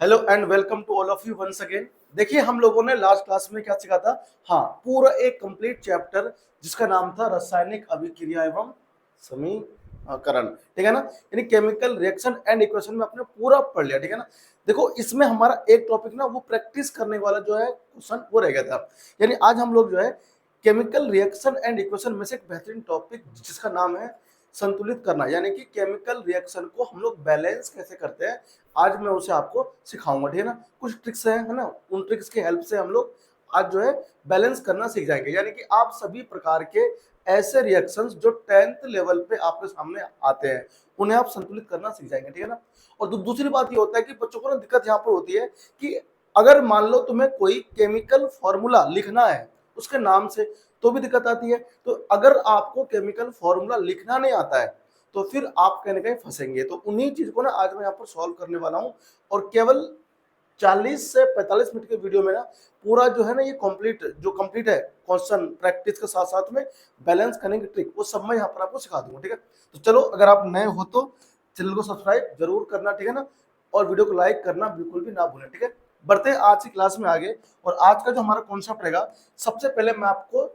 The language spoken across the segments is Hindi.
Hello and welcome to all of you once again. देखिए हम लोगों ने लास्ट क्लास में क्या सीखा था। हाँ, पूरा एक कंप्लीट चैप्टर जिसका नाम था रासायनिक अभिक्रिया एवं समीकरण, ठीक है ना। यानी केमिकल रिएक्शन एंड इक्वेशन में आपने पूरा पढ़ लिया, ठीक है ना। देखो इसमें हमारा एक टॉपिक ना वो प्रैक्टिस करने वाला जो है क्वेश्चन वो रह गया था। यानी आज हम लोग जो है केमिकल रिएक्शन एंड इक्वेशन में से एक बेहतरीन टॉपिक जिसका नाम है संतुलित करना, यानी कि केमिकल रिएक्शन को हम लोग बैलेंस कैसे करते हैं, आज मैं उसे आपको सिखाऊंगा, ठीक है ना। कुछ ट्रिक्स है ना, उन ट्रिक्स की हेल्प से हम लोग आज जो है बैलेंस करना सीख जाएंगे। यानी कि आप सभी प्रकार के ऐसे रिएक्शंस जो 10th लेवल पे आपके सामने आते हैं उन्हें आप संतुलित करना सीख जाएंगे, ठीक है ना। और दूसरी बात ये होता है कि बच्चों को ना दिक्कत यहाँ पर होती है कि अगर मान लो तुम्हें कोई केमिकल फॉर्मूला लिखना है उसके नाम से, तो भी दिक्कत आती है। तो अगर आपको केमिकल फॉर्मूला लिखना नहीं आता है तो फिर आप कहीं ना कहीं फंसेंगे। तो उन्हीं चीज को ना आज मैं यहाँ पर सॉल्व करने वाला हूँ। और केवल 40 से 45 मिनट के वीडियो में ना पूरा जो है ना ये कंप्लीट है क्वेश्चन प्रैक्टिस के साथ साथ में बैलेंस करने की ट्रिक वो सब मैं यहाँ पर आपको सिखा दूंगा, ठीक है। तो चलो, अगर आप नए हो तो चैनल को सब्सक्राइब जरूर करना, ठीक है ना। और वीडियो को लाइक करना बिल्कुल भी ना भूलें, ठीक है। बढ़ते हैं आज की क्लास में आगे। और आज का जो हमारा कॉन्सेप्ट रहेगा, सबसे पहले मैं आपको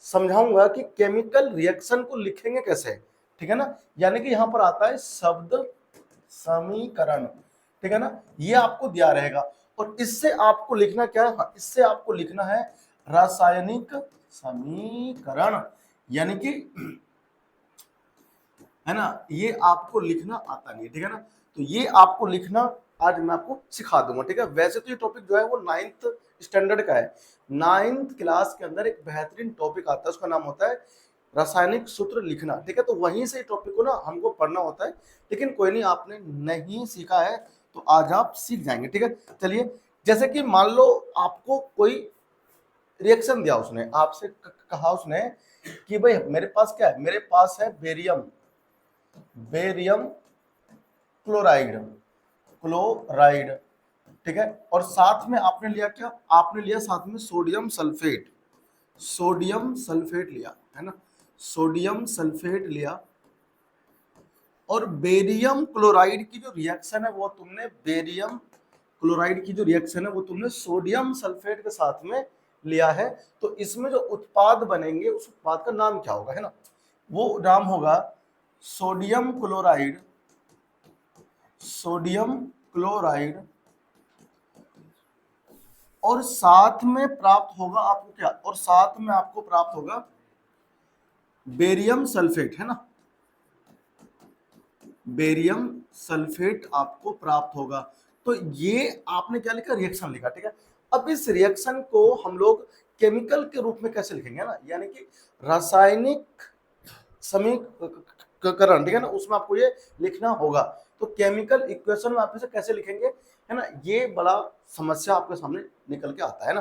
समझाऊंगा कि केमिकल रिएक्शन को लिखेंगे कैसे, ठीक है ना। यानी कि यहां पर आता है शब्द समीकरण, ठीक है ना। ये आपको दिया रहेगा और इससे आपको लिखना क्या है, इससे आपको लिखना है रासायनिक समीकरण, यानी कि है ना, ये आपको लिखना आता नहीं है, ठीक है ना। तो ये आपको लिखना आज मैं आपको सिखा दूंगा, ठीक है। वैसे तो ये टॉपिक जो है वो 9th स्टैंडर्ड का है। 9th क्लास के अंदर एक बेहतरीन टॉपिक आता है, उसका नाम होता है रासायनिक सूत्र लिखना, ठीक है। तो वहीं से टॉपिक को ना हमको पढ़ना होता है, लेकिन कोई नहीं, आपने नहीं सीखा है तो आज आप सीख जाएंगे, ठीक है। चलिए, जैसे कि मान लो आपको कोई रिएक्शन दिया, उसने आपसे कहा उसने कि भाई मेरे पास क्या है, मेरे पास है बेरियम बेरियम क्लोराइड क्लोराइड, ठीक है। और साथ में आपने लिया क्या, आपने लिया साथ में सोडियम सल्फेट, सोडियम सल्फेट लिया, है ना। सोडियम सल्फेट लिया। और बेरियम क्लोराइड की जो रिएक्शन है वो तुमने बेरियम क्लोराइड की जो रिएक्शन है वो तुमने सोडियम सल्फेट के साथ में लिया है। तो इसमें जो उत्पाद बनेंगे उस उत्पाद का नाम क्या होगा, है ना। वो नाम होगा सोडियम क्लोराइड, सोडियम क्लोराइड। और साथ में प्राप्त होगा आपको क्या, और साथ में आपको प्राप्त होगा बेरियम सल्फेट, है ना। बेरियम सल्फेट आपको प्राप्त होगा। तो ये आपने क्या लिखा, रिएक्शन लिखा, ठीक है। अब इस रिएक्शन को हम लोग केमिकल के रूप में कैसे लिखेंगे ना, यानी कि रासायनिक समीकरण, ठीक है ना, उसमें आपको ये लिखना होगा। तो केमिकल इक्वेशन में आप इसे कैसे लिखेंगे, है ना, ये बड़ा समस्या आपके सामने निकल के आता है ना।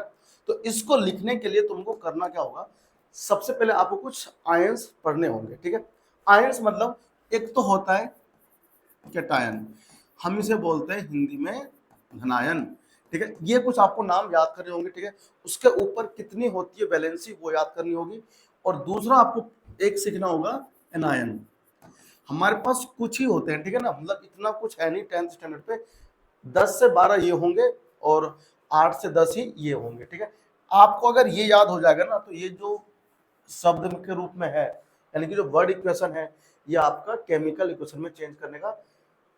तो इसको लिखने के लिए तुमको करना क्या होगा, सबसे पहले आपको कुछ आयंस पढ़ने होंगे, ठीक है। आयंस मतलब एक तो होता है कैटायन, हम इसे बोलते हैं हिंदी में धनायन, ठीक है। ये कुछ आपको नाम याद करने होंगे, ठीक है। उसके ऊपर कितनी होती है वैलेंसी वो याद करनी होगी। और दूसरा आपको एक सीखना होगा एनायन। हमारे पास कुछ ही होते हैं, ठीक है ना, मतलब इतना कुछ है नहीं 10th स्टैंडर्ड पे। 10 से 12 ये होंगे और 8 से 10 ही ये होंगे, ठीक है। आपको अगर ये याद हो जाएगा ना तो ये जो शब्द के रूप में है, यानी कि जो वर्ड इक्वेशन है, ये आपका केमिकल इक्वेशन में चेंज करने का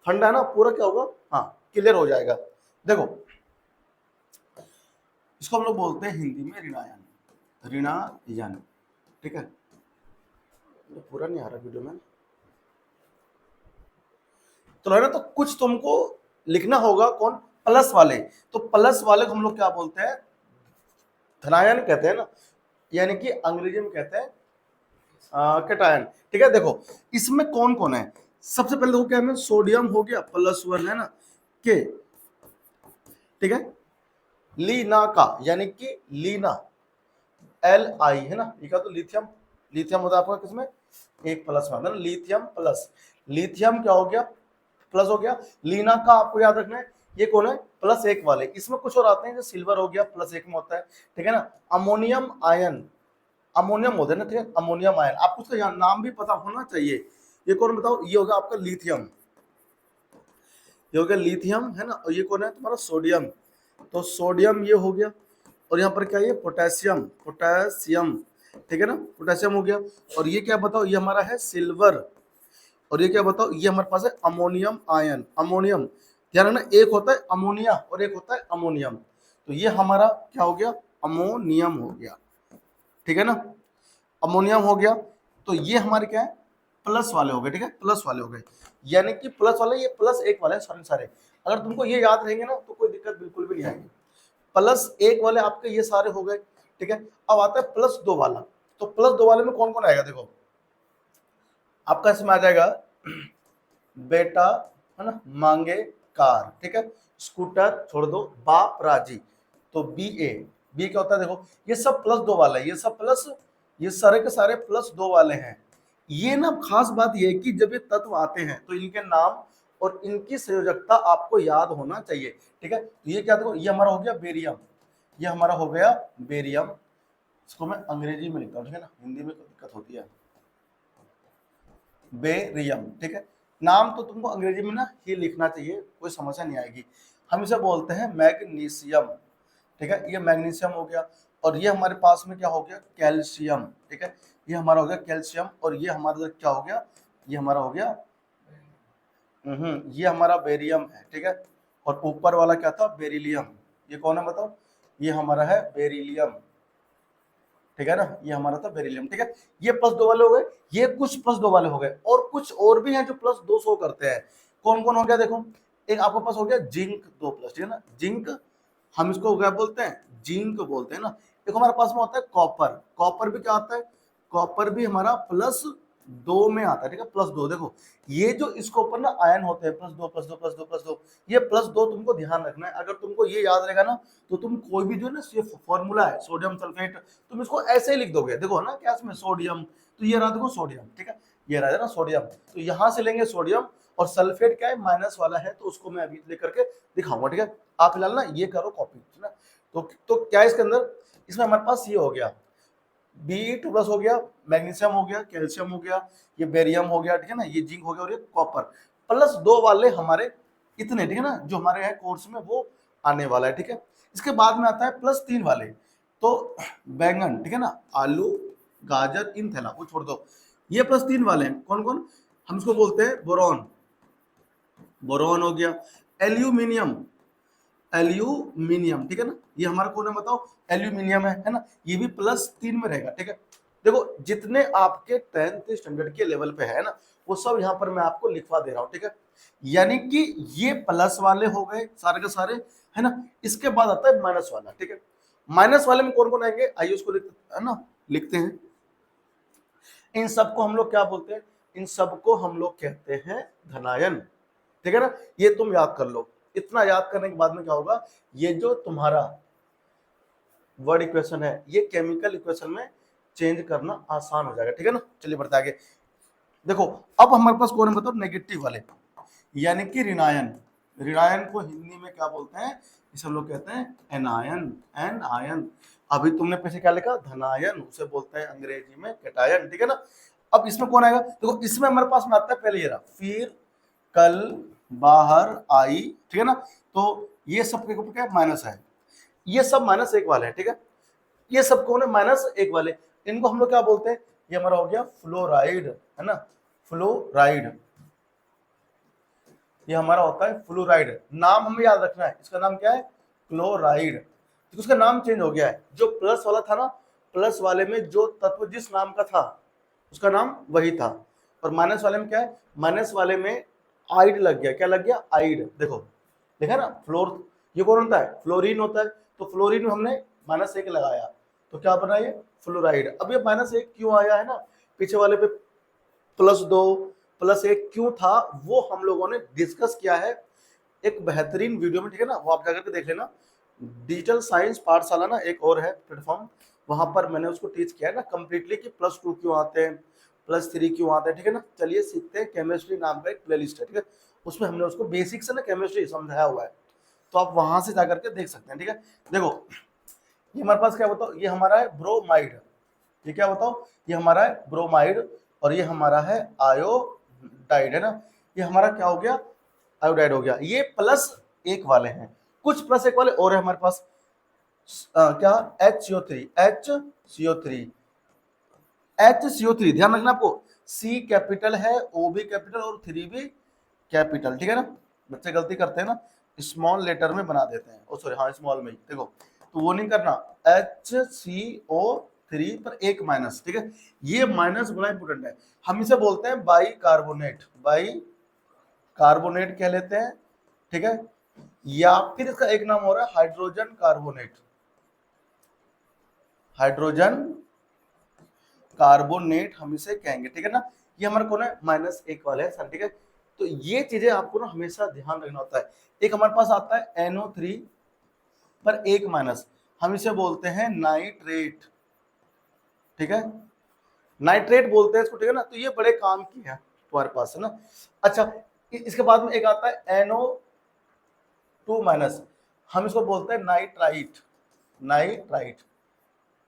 फंडा है ना, पूरा क्या होगा, हाँ, क्लियर हो जाएगा। देखो इसको हम लोग बोलते हैं हिंदी में ऋणायन, ऋणायन, ठीक है। पूरा नहीं आ रहा वीडियो में तो है ना। तो कुछ तुमको लिखना होगा, कौन, प्लस वाले। तो प्लस वाले को हम लोग क्या बोलते हैं, धनायन कहते हैं ना, यानी कि अंग्रेजी में कहते हैं कैटायन, ठीक है। देखो इसमें कौन कौन है, सबसे पहले देखो क्या है, सोडियम हो गया +1, है ना, के, ठीक है। लीना का, यानी कि लीना Li, है ना, लिखा तो लिथियम, लिथियम होता है आपका किसमें, एक प्लस में, है ना, लिथियम प्लस, लिथियम क्या हो गया, प्लस हो गया। लीना का आपको याद रखना है, ये कौन है, +1 वाले। इसमें कुछ और आते हैं, जो सिल्वर हो गया +1 में होता है, ठीक है ना। अमोनियम आयन, अमोनियम होता है ना, ठीक है, अमोनियम आयन, आपको उसका नाम भी पता होना चाहिए। ये कौन बताओ, ये होगा आपका लिथियम, ये हो गया लिथियम है ना, और ये कौन है तुम्हारा सोडियम, तो सोडियम ये हो गया, और यहाँ पर क्या है पोटेशियम, पोटेशियम, ठीक है ना, पोटेशियम हो गया। और ये क्या बताओ, ये हमारा है सिल्वर, और ये क्या बताओ, ये हमारे पास है अमोनियम आयन, अमोनियम, ध्यान रखना एक होता है अमोनिया और एक होता है अमोनियम, तो ये हमारा क्या हो गया, अमोनियम हो गया, ठीक है ना, अमोनियम हो गया। तो ये हमारे क्या है, प्लस वाले हो गए, ठीक है, प्लस वाले हो गए, यानी कि प्लस वाले, ये प्लस एक वाले सारे सारे, अगर तुमको ये याद रहेंगे ना तो कोई दिक्कत बिल्कुल भी नहीं आएगी। प्लस एक वाले आपके ये सारे हो गए, ठीक है। अब आता है प्लस दो वाला, तो प्लस दो वाले में कौन कौन आएगा, देखो आपका इसमें आ जाएगा बेटा, है ना, मांगे कार, ठीक है, स्कूटर छोड़ दो, बाप राजी, तो बी ए, बी क्या होता है, देखो ये सब प्लस दो वाला है, ये सब प्लस, ये सारे के सारे प्लस दो वाले हैं। ये ना खास बात ये है कि जब ये तत्व आते हैं तो इनके नाम और इनकी संयोजकता आपको याद होना चाहिए, ठीक है। तो ये क्या, देखो ये हमारा हो गया बेरियम, ये हमारा हो गया बेरियम, इसको मैं अंग्रेजी में लिखता हूँ, ठीक है ना, हिंदी में दिक्कत होती है, बेरियम, ठीक है। नाम तो तुमको अंग्रेजी में ना ही लिखना चाहिए, कोई समस्या नहीं आएगी। हम इसे बोलते हैं मैग्नीशियम, ठीक है, ये मैग्नीशियम हो गया। और ये हमारे पास में क्या हो गया, कैल्शियम, ठीक है, ये हमारा हो गया कैल्शियम। और ये हमारा क्या हो गया, ये हमारा हो गया ये हमारा बेरियम है, ठीक है। और ऊपर वाला क्या था, बेरिलियम, ये कौन है बताओ, ये हमारा है बेरिलियम, ठीक है ना, ये हमारा था बेरिलियम, ठीक है। ये प्लस दो वाले हो गए, ये कुछ प्लस दो वाले हो गए, और कुछ और भी हैं जो प्लस दो शो करते हैं। कौन कौन हो गया, देखो एक आपके पास हो गया जिंक दो प्लस, ठीक है ना, जिंक, हम इसको क्या बोलते हैं, जिंक बोलते हैं ना। देखो हमारे पास में होता है कॉपर, कॉपर भी क्या आता है, कॉपर भी हमारा प्लस दो में आता है, ठीक है, प्लस दो। देखो ये जो इसके ऊपर ना आयन होते हैं, प्लस दो प्लस दो प्लस दो प्लस दो, ये प्लस दो तुमको ध्यान रखना है। अगर तुमको ये याद रहेगा ना तो तुम कोई भी जो है ना ये फॉर्मूला है सोडियम सल्फेट, तुम इसको ऐसे ही लिख दोगे, देखो ना क्या इसमें सोडियम, तो ये रहा देखो सोडियम, ठीक है, ये रहा ना सोडियम, तो यहाँ से लेंगे सोडियम, और सल्फेट क्या है माइनस वाला है, तो उसको मैं अभी लेकर के दिखाऊंगा, ठीक है। आप फिलहाल ना ये करो कॉपी, ठीक है। तो क्या है इसके अंदर, इसमें हमारे पास ये हो गया Be2 प्लस हो गया, मैग्नीशियम हो गया, कैल्शियम हो गया, ये बेरियम हो गया, ठीक है ना, ये जिंक हो गया, और ये कॉपर, प्लस दो वाले हमारे इतने, ठीक है ना, जो हमारे है कोर्स में वो आने वाला है, ठीक है। इसके बाद में आता है प्लस तीन वाले, तो बैंगन, ठीक है ना, आलू, गाजर, इन थैला वो छोड़ दो, ये प्लस तीन वाले हैं, कौन कौन, हम इसको बोलते हैं बोरॉन, बोरॉन हो गया, एल्यूमिनियम, एल्यूमिनियम, ठीक है ना, ये हमारा कौन है बताओ, एल्यूमिनियम है ना, ये भी प्लस तीन में रहेगा, ठीक है। देखो जितने आपके 10th स्टैंडर्ड के लेवल पे है ना वो सब यहाँ पर मैं आपको लिखवा दे रहा हूँ, ठीक है। यानी कि ये प्लस वाले हो गए सारे के सारे, है ना। इसके बाद आता है माइनस वाला, ठीक है। माइनस वाले में कौन कौन आएंगे, आइए उसको है ना लिखते हैं। इन सबको हम लोग क्या बोलते हैं, इन सबको हम लोग कहते हैं धनायन, ठीक है ना, ये तुम याद कर लो। इतना याद करने के बाद में क्या होगा, ये जो तुम्हारा वर्ड इक्वेशन है ये केमिकल इक्वेशन में चेंज करना आसान हो जाएगा, ठीक है ना। चलिए बढ़ते आगे। देखो अब हमारे पास कौन है बताओ, नेगेटिव वाले, यानी कि ऋणायन, ऋणायन को हिंदी में क्या बोलते हैं, इसे हम लोग कहते हैं एनायन, एन आयन। अभी तुमने पीछे क्या लिखा, धनायन, उसे बोलते हैं अंग्रेजी में कैटायन, ठीक है ना। अब इसमें कौन आएगा, देखो इसमें हमारे पास में आता है पहले ये रहा, फिर कल बाहर आई, ठीक है ना, तो ये सब के ऊपर क्या माइनस है, ये सब माइनस एक वाले हैं, ठीक है। ये सब कौन है, माइनस एक वाले, इनको हम लोग क्या बोलते हैं, ये हमारा हो गया फ्लोराइड, है ना, फ्लोराइड, ये हमारा होता है फ्लोराइड। नाम हमें याद रखना है, इसका नाम क्या है, क्लोराइड, तो उसका नाम चेंज हो गया है। जो प्लस वाला था ना, प्लस वाले में जो तत्व जिस नाम का था उसका नाम वही था, और माइनस वाले में क्या है, माइनस वाले में आइड लग गया, क्या लग गया, आइड, देखो देखा ना, फ्लोर, ये कौन होता है, फ्लोरीन होता है, तो फ्लोरीन में हमने माइनस एक लगाया तो क्या बना ये फ्लोराइड। अब ये माइनस एक क्यों आया है ना, पीछे वाले पे प्लस दो प्लस एक क्यों था वो हम लोगों ने डिस्कस किया है एक बेहतरीन वीडियो में, ठीक है ना, वो आप जाकर के देख लेना। डिजिटल साइंस पाठशाला ना एक और है प्लेटफॉर्म, वहां पर मैंने उसको टीच किया है ना कंप्लीटली कि प्लस टू क्यों आते हैं, प्लस थ्री क्यों आते हैं, ठीक है ना। चलिए सीखते हैं, केमिस्ट्री नाम का एक प्लेलिस्ट है, ठीक है, उसमें हमने उसको बेसिक से ना केमिस्ट्री समझाया हुआ है, तो आप वहां से जाकर के देख सकते हैं, ठीक है। देखो ये हमारे पास क्या बताओ, ये हमारा है ब्रोमाइड, ये क्या बताओ, ये हमारा है ब्रोमाइड, और ये हमारा है आयोडाइड, है ना। ये हमारा क्या हो गया, आयोडाइड हो गया। ये +1 वाले हैं, कुछ +1 वाले और है हमारे पास। क्या HCO3 ध्यान रखना आपको, C कैपिटल है, O भी कैपिटल और 3 भी कैपिटल, ठीक है ना। बच्चे गलती करते हैं ना, स्मॉल लेटर में बना देते हैं, ओ सॉरी हाँ स्मॉल में ही, देखो तो वो नहीं करना, HCO3 पर एक माइनस, ठीक है। ये माइनस बड़ा इंपोर्टेंट है, हम इसे बोलते हैं बाई कार्बोनेट कह लेते हैं, ठीक है। या फिर इसका एक नाम हो रहा है हाइड्रोजन कार्बोनेट हम इसे कहेंगे, ठीक है ना। ये हमारे कौन है, -1 वाले हैं सर, ठीक है। तो ये चीजें आपको ना हमेशा ध्यान रखना होता है। एक हमारे पास आता है NO3 पर एक माइनस, हम इसे बोलते हैं नाइट्रेट, ठीक है, नाइट्रेट बोलते हैं इसको, ठीक है ना। तो ये बड़े काम की है तुम्हारे पास, है ना। अच्छा, इसके बाद में एक आता है NO2 माइनस, हम इसको बोलते हैं नाइट्राइट,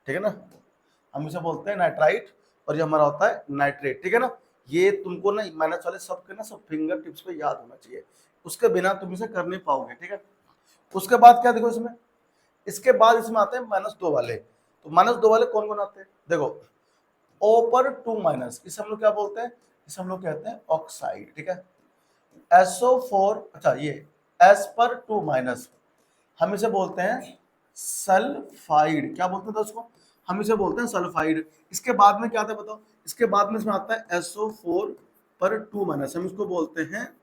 ठीक है ना, हम इसे बोलते हैं नाइट्राइट, और ये हमारा होता है नाइट्रेट, ठीक है ना। ये तुमको ना माइनस वाले सब के ना सब फिंगर टिप्स पे याद होना चाहिए, उसके बिना तुम इसे कर नहीं पाओगे, ठीक है। उसके बाद क्या देखो इसमें, इसके बाद इसमें आते हैं -2 वाले। तो -2 वाले कौन कौन आते हैं, देखो O पर 2 माइनस, इसे हम लोग क्या बोलते हैं, इसे हम लोग कहते हैं ऑक्साइड, ठीक है। SO4, अच्छा ये S पर 2 माइनस, हम इसे बोलते हैं सल्फाइड, क्या बोलते हैं दोस्तों, हम इसे बोलते हैं सल्फाइड। इसके बाद में क्या आता है बताओ, इसके बाद में इसमें आता है SO4 पर 2 माइनस, हम इसको बोलते हैं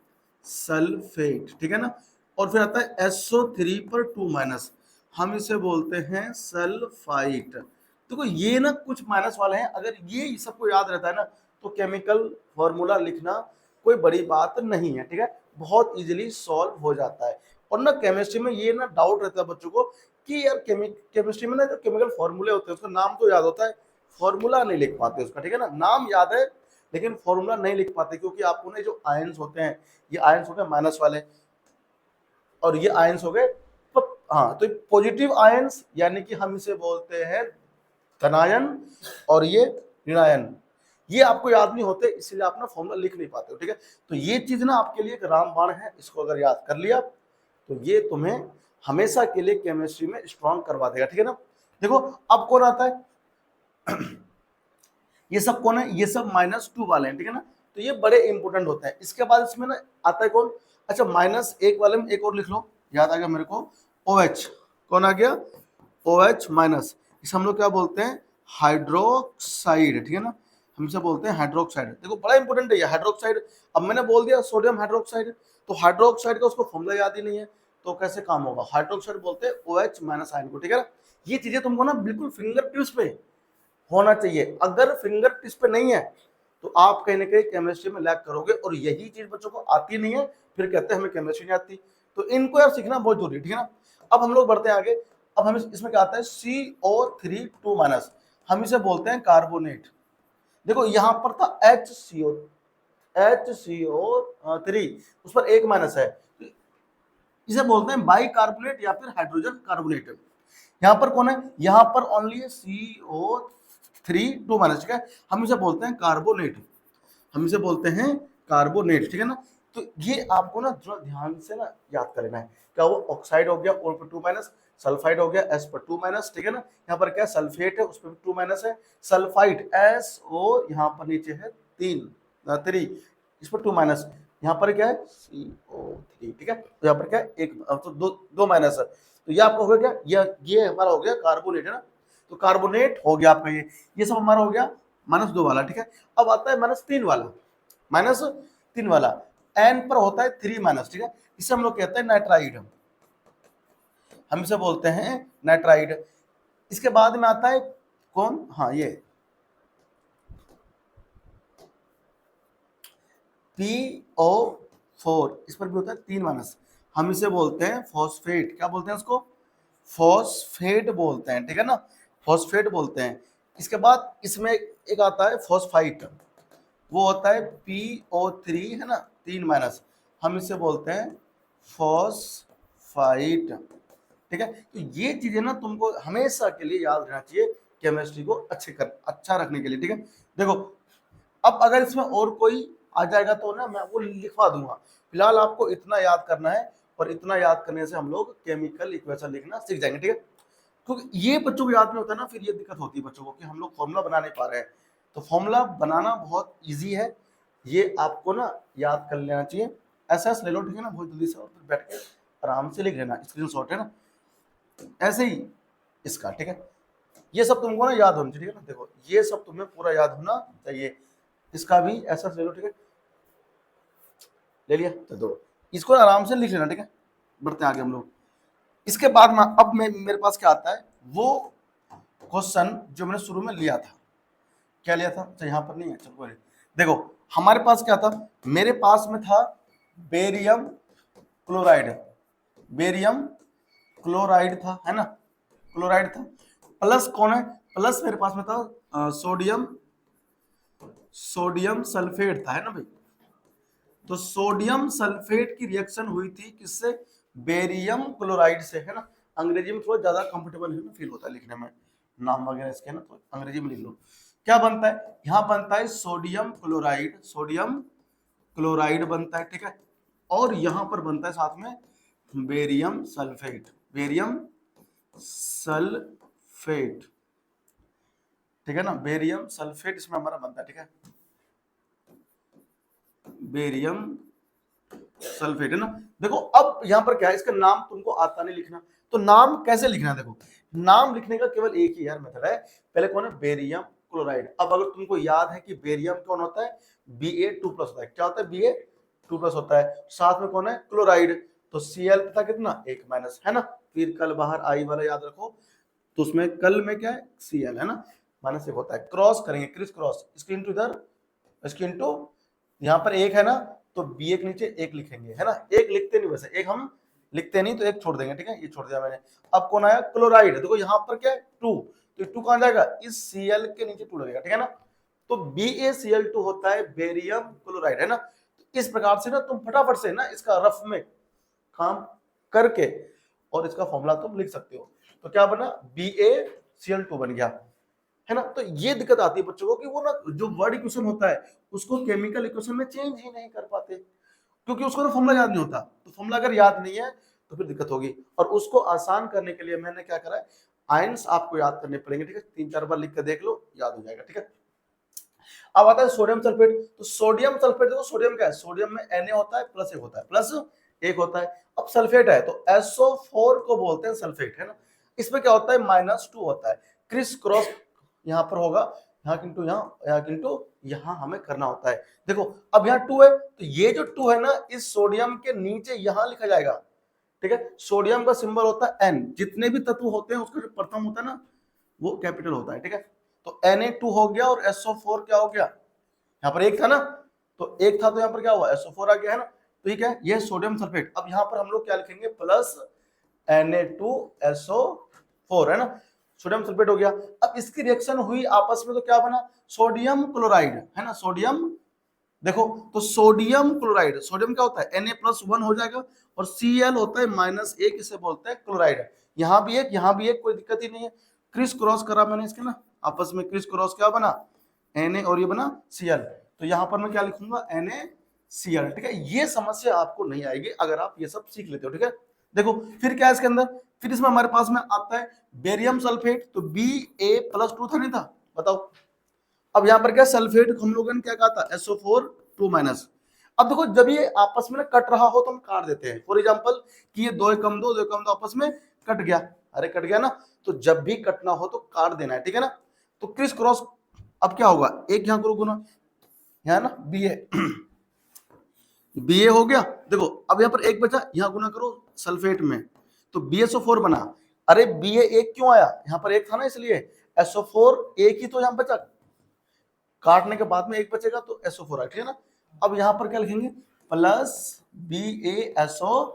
सल्फेट, ठीक है ना। और फिर आता है SO3 पर 2 माइनस, हम इसे बोलते हैं सल्फाइट। देखो ये ना कुछ माइनस वाले हैं, अगर ये सबको याद रहता है ना तो केमिकल फॉर्मूला लिखना कोई बड़ी बात नहीं है, ठीक है, बहुत इजीली सॉल्व हो जाता है। और ना केमिस्ट्री में ये ना डाउट रहता है बच्चों को कि यार केमिस्ट्री में ना जो केमिकल फॉर्मूले होते हैं उसका नाम तो याद होता है, फॉर्मूला नहीं लिख पाते उसका, ठीक है ना। नाम याद है लेकिन फॉर्मूला नहीं लिख पाते, क्योंकि आपको ना जो आयंस होते हैं, ये आयंस हो गए माइनस वाले और ये आयंस हो गए, हाँ तो पॉजिटिव आयंस यानी कि हम इसे बोलते हैं धनायन, और ये ऋणायन, ये आपको याद नहीं होते, इसलिए आप ना फॉर्मूला लिख नहीं पाते हो, ठीक है। तो ये चीज ना आपके लिए एक रामबाण है, इसको अगर याद कर लिया तो ये तुम्हें हमेशा के लिए केमिस्ट्री में स्ट्रांग करवा देगा, ठीक है ना। देखो अब कौन आता है ये सब कौन है, ये सब -2 वाले हैं, ठीक है ना। तो ये बड़े इंपोर्टेंट होते हैं। इसके बाद इसमें ना आता है कौन, अच्छा -1 वाले में एक और लिख लो, याद आ गया मेरे को, OH, कौन आ गया, OH माइनस, इसे हम लोग क्या बोलते हैं, हाइड्रोक्साइड, ठीक है ना, हम इसे बोलते हैं हाइड्रोक्साइड। देखो बड़ा इंपॉर्टेंट है ये हाइड्रोक्साइड। अब मैंने बोल दिया सोडियम हाइड्रोक्साइड, तो हाइड्रोक्साइड का उसको फॉर्मूला याद ही नहीं है, तो कैसे काम होगा, हाइड्रोक्साइड बोलते हैं OH माइनस आयन को, ठीक है ना। ये चीजें तुमको ना बिल्कुल फिंगर टिप्स पे होना चाहिए, अगर फिंगर टिप्स पे नहीं है तो आप कहीं ना कहीं केमिस्ट्री में लैग करोगे, और यही चीज बच्चों को आती नहीं है, फिर कहते हैं हमें केमिस्ट्री नहीं आती। तो इनको यार सीखना बहुत जरूरी है, ठीक है ना। अब हम लोग बढ़ते हैं आगे, अब हमें इसमें क्या आता है CO3 2 माइनस, हम इसे बोलते हैं कार्बोनेट। देखो यहाँ पर था HCO3, उस पर एक माइनस है, इसे बोलते हैं बाई कार्बोनेट या फिर हाइड्रोजन कार्बोनेट। यहाँ पर कौन है, यहाँ पर ओनली है CO3 2 माइनस, ठीक है, हम इसे बोलते हैं कार्बोनेट, हम इसे बोलते हैं कार्बोनेट, ठीक है ना। तो ये आपको ना थोड़ा ध्यान से ना याद कर लेना है, क्या वो ऑक्साइड हो गया O पर 2 माइनस, सल्फाइड हो गया S पर 2 माइनस, ठीक है ना। यहाँ पर क्या सल्फेट है, उस पर 2 माइनस है, सल्फाइड SO यहाँ पर नीचे है 3 इस पर 2 माइनस, यहाँ पर क्या है CO3, ठीक है। तो यहाँ पर क्या है एक तो दो माइनस है, तो ये आपका हो गया क्या, ये हमारा हो गया कार्बोनेट, है ना। तो कार्बोनेट हो गया आपका, ये सब हमारा हो गया -2 वाला, ठीक है। अब आता है -3 वाला, -3 वाला N पर होता है 3 माइनस, ठीक है, इसे हम लोग कहते हैं नाइट्राइड, हम इसे बोलते हैं नाइट्राइड। इसके बाद में आता है कौन, हाँ ये PO4, इस पर भी होता है 3 माइनस, हम इसे बोलते हैं फॉस्फेट, क्या बोलते हैं उसको, फॉस्फेट बोलते हैं, ठीक है ना, फॉस्फेट बोलते हैं। इसके बाद इसमें एक आता है फॉस्फाइट, वो होता है PO3, है ना 3 माइनस, हम इसे बोलते हैं फॉस्फाइट, ठीक है। तो ये चीजें ना तुमको हमेशा के लिए याद रहना चाहिए केमिस्ट्री को अच्छा रखने के लिए, ठीक है। देखो अब अगर इसमें और कोई आ जाएगा तो ना मैं वो लिखवा दूंगा। फिलहाल आपको इतना याद करना है, और इतना याद करने से हम लोग केमिकल इक्वेशन लिखना सीख जाएंगे, ठीक है। क्योंकि ये बच्चों को याद नहीं होता ना, फिर ये दिक्कत होती है बच्चों को कि हम लोग फॉर्मूला बना नहीं पा रहे हैं। तो फॉर्मूला बनाना बहुत ईजी है, ये आपको ना याद कर लेना चाहिए। एस ले लो, ठीक है ना, बहुत जल्दी से, और फिर बैठ के आराम से लिख लेना, स्क्रीनशॉट है ना, ऐसे ही इसका, ठीक है। ये सब तुमको ना याद होना चाहिए, ठीक है ना। देखो ये सब तुम्हें पूरा याद होना चाहिए। इसका भी ऐसा ले लो, ठीक है, ले लिया तो दो, इसको आराम से लिख लेना, ठीक है। बढ़ते हैं आगे हम लोग। इसके बाद में अब मेरे पास क्या आता है, वो क्वेश्चन जो मैंने शुरू में लिया था। क्या लिया था, अच्छा यहाँ पर नहीं है, चलो देखो हमारे पास क्या था, मेरे पास में था बेरियम क्लोराइड, बेरियम क्लोराइड था, है ना, क्लोराइड था। प्लस कौन है, प्लस मेरे पास में था सोडियम, सोडियम सल्फेट था, है ना भाई। तो सोडियम सल्फेट की रिएक्शन हुई थी किससे, बेरियम क्लोराइड से, है ना। अंग्रेजी में थोड़ा ज्यादा कंफर्टेबल है ना, फील होता है लिखने में, नाम वगैरह इसके ना, तो अंग्रेजी में लिख लो। क्या बनता है, यहाँ बनता है सोडियम क्लोराइड, सोडियम क्लोराइड बनता है, ठीक है। और यहाँ पर बनता है साथ में बेरियम सल्फेट, बेरियम सल्फेट, ठीक है ना, बेरियम सल्फेट इसमें हमारा बनता है, ठीक है, बेरियम सल्फेट, है ना। देखो अब यहाँ पर क्या है, इसका नाम तुमको आता नहीं लिखना, तो नाम कैसे लिखना है, देखो नाम लिखने का केवल एक ही यार मेथड है। पहले कौन है, बेरियम क्लोराइड। अब अगर तुमको याद है कि बेरियम कौन होता है, Ba2+ होता है, क्या होता है, Ba2+ होता है। साथ में कौन है, क्लोराइड, तो Cl पता कितना, 1-, है ना। फिर कल बाहर आई वाला याद रखो, तो उसमें कल में क्या है, Cl, है ना, -1 होता है। क्रॉस करेंगे, क्रिस क्रॉस, इसके इंटू इधर, इसके इंटू यहाँ पर एक है ना, तो Ba के नीचे एक लिखेंगे, है ना। एक लिखते नहीं, वैसे एक हम लिखते नहीं, तो एक छोड़ देंगे, ठीक है, ये छोड़ दिया मैंने। अब कौन आया, क्लोराइड। देखो यहाँ पर क्या है, 2, तो 2 कहां जाएगा, इस Cl के नीचे 2 लगेगा, ठीक है ना। तो BaCl2 होता है बेरियम क्लोराइड, है ना। तो इस प्रकार से ना तुम फटाफट से ना इसका रफ में काम करके और इसका फॉर्मूला तुम लिख सकते हो। तो क्या बना, BaCl2 बन गया, है ना। तो ये दिक्कत आती है बच्चों को कि वो ना जो वर्ड इक्वेशन होता है उसको केमिकल इक्वेशन में चेंज ही नहीं कर पाते, क्योंकि उसको ना फॉर्मूला याद नहीं होता। तो फॉर्मूला अगर याद नहीं है तो फिर दिक्कत होगी। और उसको आसान करने के लिए मैंने क्या करा है, आयंस आपको याद करने पड़ेंगे, ठीक है, 3-4 बार लिख कर देख लो, याद हो जाएगा, ठीक है। अब आता है सोडियम सल्फेट। तो सोडियम सल्फेट, देखो सोडियम क्या है, सोडियम में Na होता है, +1 होता है, +1 होता है। अब सल्फेट है तो SO4 को बोलते हैं सल्फेट, है ना। इसमें क्या होता है, -2 होता है। क्रिस क्रॉस यहाँ पर होगा, यहाँ किंतु यहाँ किंतु यहाँ हमें करना होता है। देखो अब यहाँ 2 है, तो ये जो 2 है ना, इस सोडियम के नीचे यहाँ लिखा जाएगा, ठीक है। सोडियम का सिंबल होता है N, जितने भी तत्व होते हैं उसका जो प्रथम होता है ना वो कैपिटल होता है, ठीक है। तो Na2 हो गया और SO4 क्या हो गया, यहाँ पर एक था ना, तो एक था, तो यहाँ पर क्या हुआ, SO4 आ गया, है ना। तो ये क्या है, ये सोडियम सल्फेट। अब यहाँ पर हम लोग क्या लिखेंगे, प्लस Na2SO4, है ना, सोडियम सल्फेट हो गया। अब इसकी रिएक्शन हुई आपस में, तो क्या बना, सोडियम क्लोराइड, है ना, सोडियम। देखो तो सोडियम क्लोराइड, सोडियम क्या होता है, Na+1 हो जाएगा, और Cl होता है -1, इसे बोलते हैं क्लोराइड। यहाँ भी एक, यहाँ भी एक, कोई दिक्कत ही नहीं है। क्रिस क्रॉस करा मैंने इसके ना, आपस में क्रिस क्रॉस क्या बना, Na और ये बना Cl। तो यहाँ पर मैं क्या लिखूंगा, NaCl, ठीक है। ये समस्या आपको नहीं आएगी अगर आप ये सब सीख लेते हो, ठीक है। देखो फिर क्या है इसके अंदर, फिर इसमें हमारे पास में आता है बेरियम सल्फेट, तो Ba+2 था, नहीं था, बताओ। अब यहाँ पर क्या, सल्फेट हम लोगों ने क्या कहा था, SO4 2-। अब देखो जब ये आपस में कट रहा हो तो हम काट देते हैं, फॉर एग्जांपल कि ये 2 एकम 2 आपस में कट गया, अरे कट गया ना, तो जब भी कटना हो तो काट देना है, ठीक है ना। तो क्रिस क्रॉस, अब क्या होगा, एक यहाँ करो गुना, यहाँ ना Ba हो गया। देखो अब यहाँ पर एक बचा, यहाँ गुना करो सल्फेट में, तो BSO4 बना। अरे Ba एक क्यों आया, यहाँ पर एक था ना, इसलिए SO4 एक ही तो यहाँ बचा, काटने के बाद में एक बचेगा तो SO4 है, ठीक है ना। अब यहाँ पर क्या लिखेंगे, प्लस BaSO4।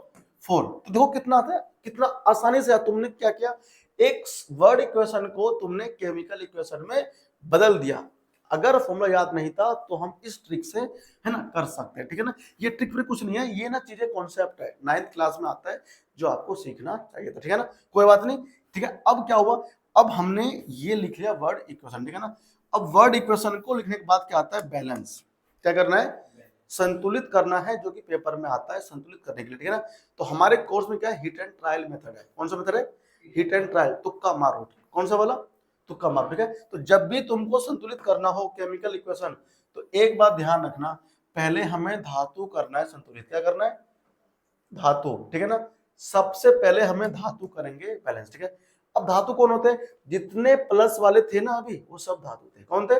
तो देखो कितना आता है, कितना आसानी से तुमने क्या किया, एक वर्ड इक्वेशन को तुमने केमिकल इक्वेशन में बदल दिया। अगर फॉर्मूला याद नहीं था तो हम इस ट्रिक से, है ना, कर सकते हैं, ठीक है ना। ये ट्रिक फिर कुछ नहीं है, ये ना चीजें कॉन्सेप्ट है, 9th क्लास में आता है, जो आपको सीखना चाहिए था, ठीक है ना, कोई बात नहीं, ठीक है। अब क्या हुआ, अब हमने ये लिख लिया वर्ड इक्वेशन, ठीक है ना। अब वर्ड इक्वेशन को लिखने के बाद क्या आता है, बैलेंस। क्या करना है, संतुलित करना है, जो कि पेपर में आता है संतुलित करने के लिए, ठीक है ना। तो हमारे कोर्स में क्या है, हिट एंड ट्रायल मेथड है। कौन सा मेथड है, हिट एंड ट्रायल, तुक्का मारो। कौन सा वाला, तुक्का मारो, ठीक है। तो जब भी तुमको संतुलित करना हो केमिकल इक्वेशन, तो एक बात ध्यान रखना, पहले हमें धातु करना है संतुलित। क्या करना है, धातु, ठीक है ना। सबसे पहले हमें धातु करेंगे बैलेंस, ठीक है। अब धातु कौन होते हैं, जितने प्लस वाले थे ना अभी, वो सब धातु थे। कौन थे,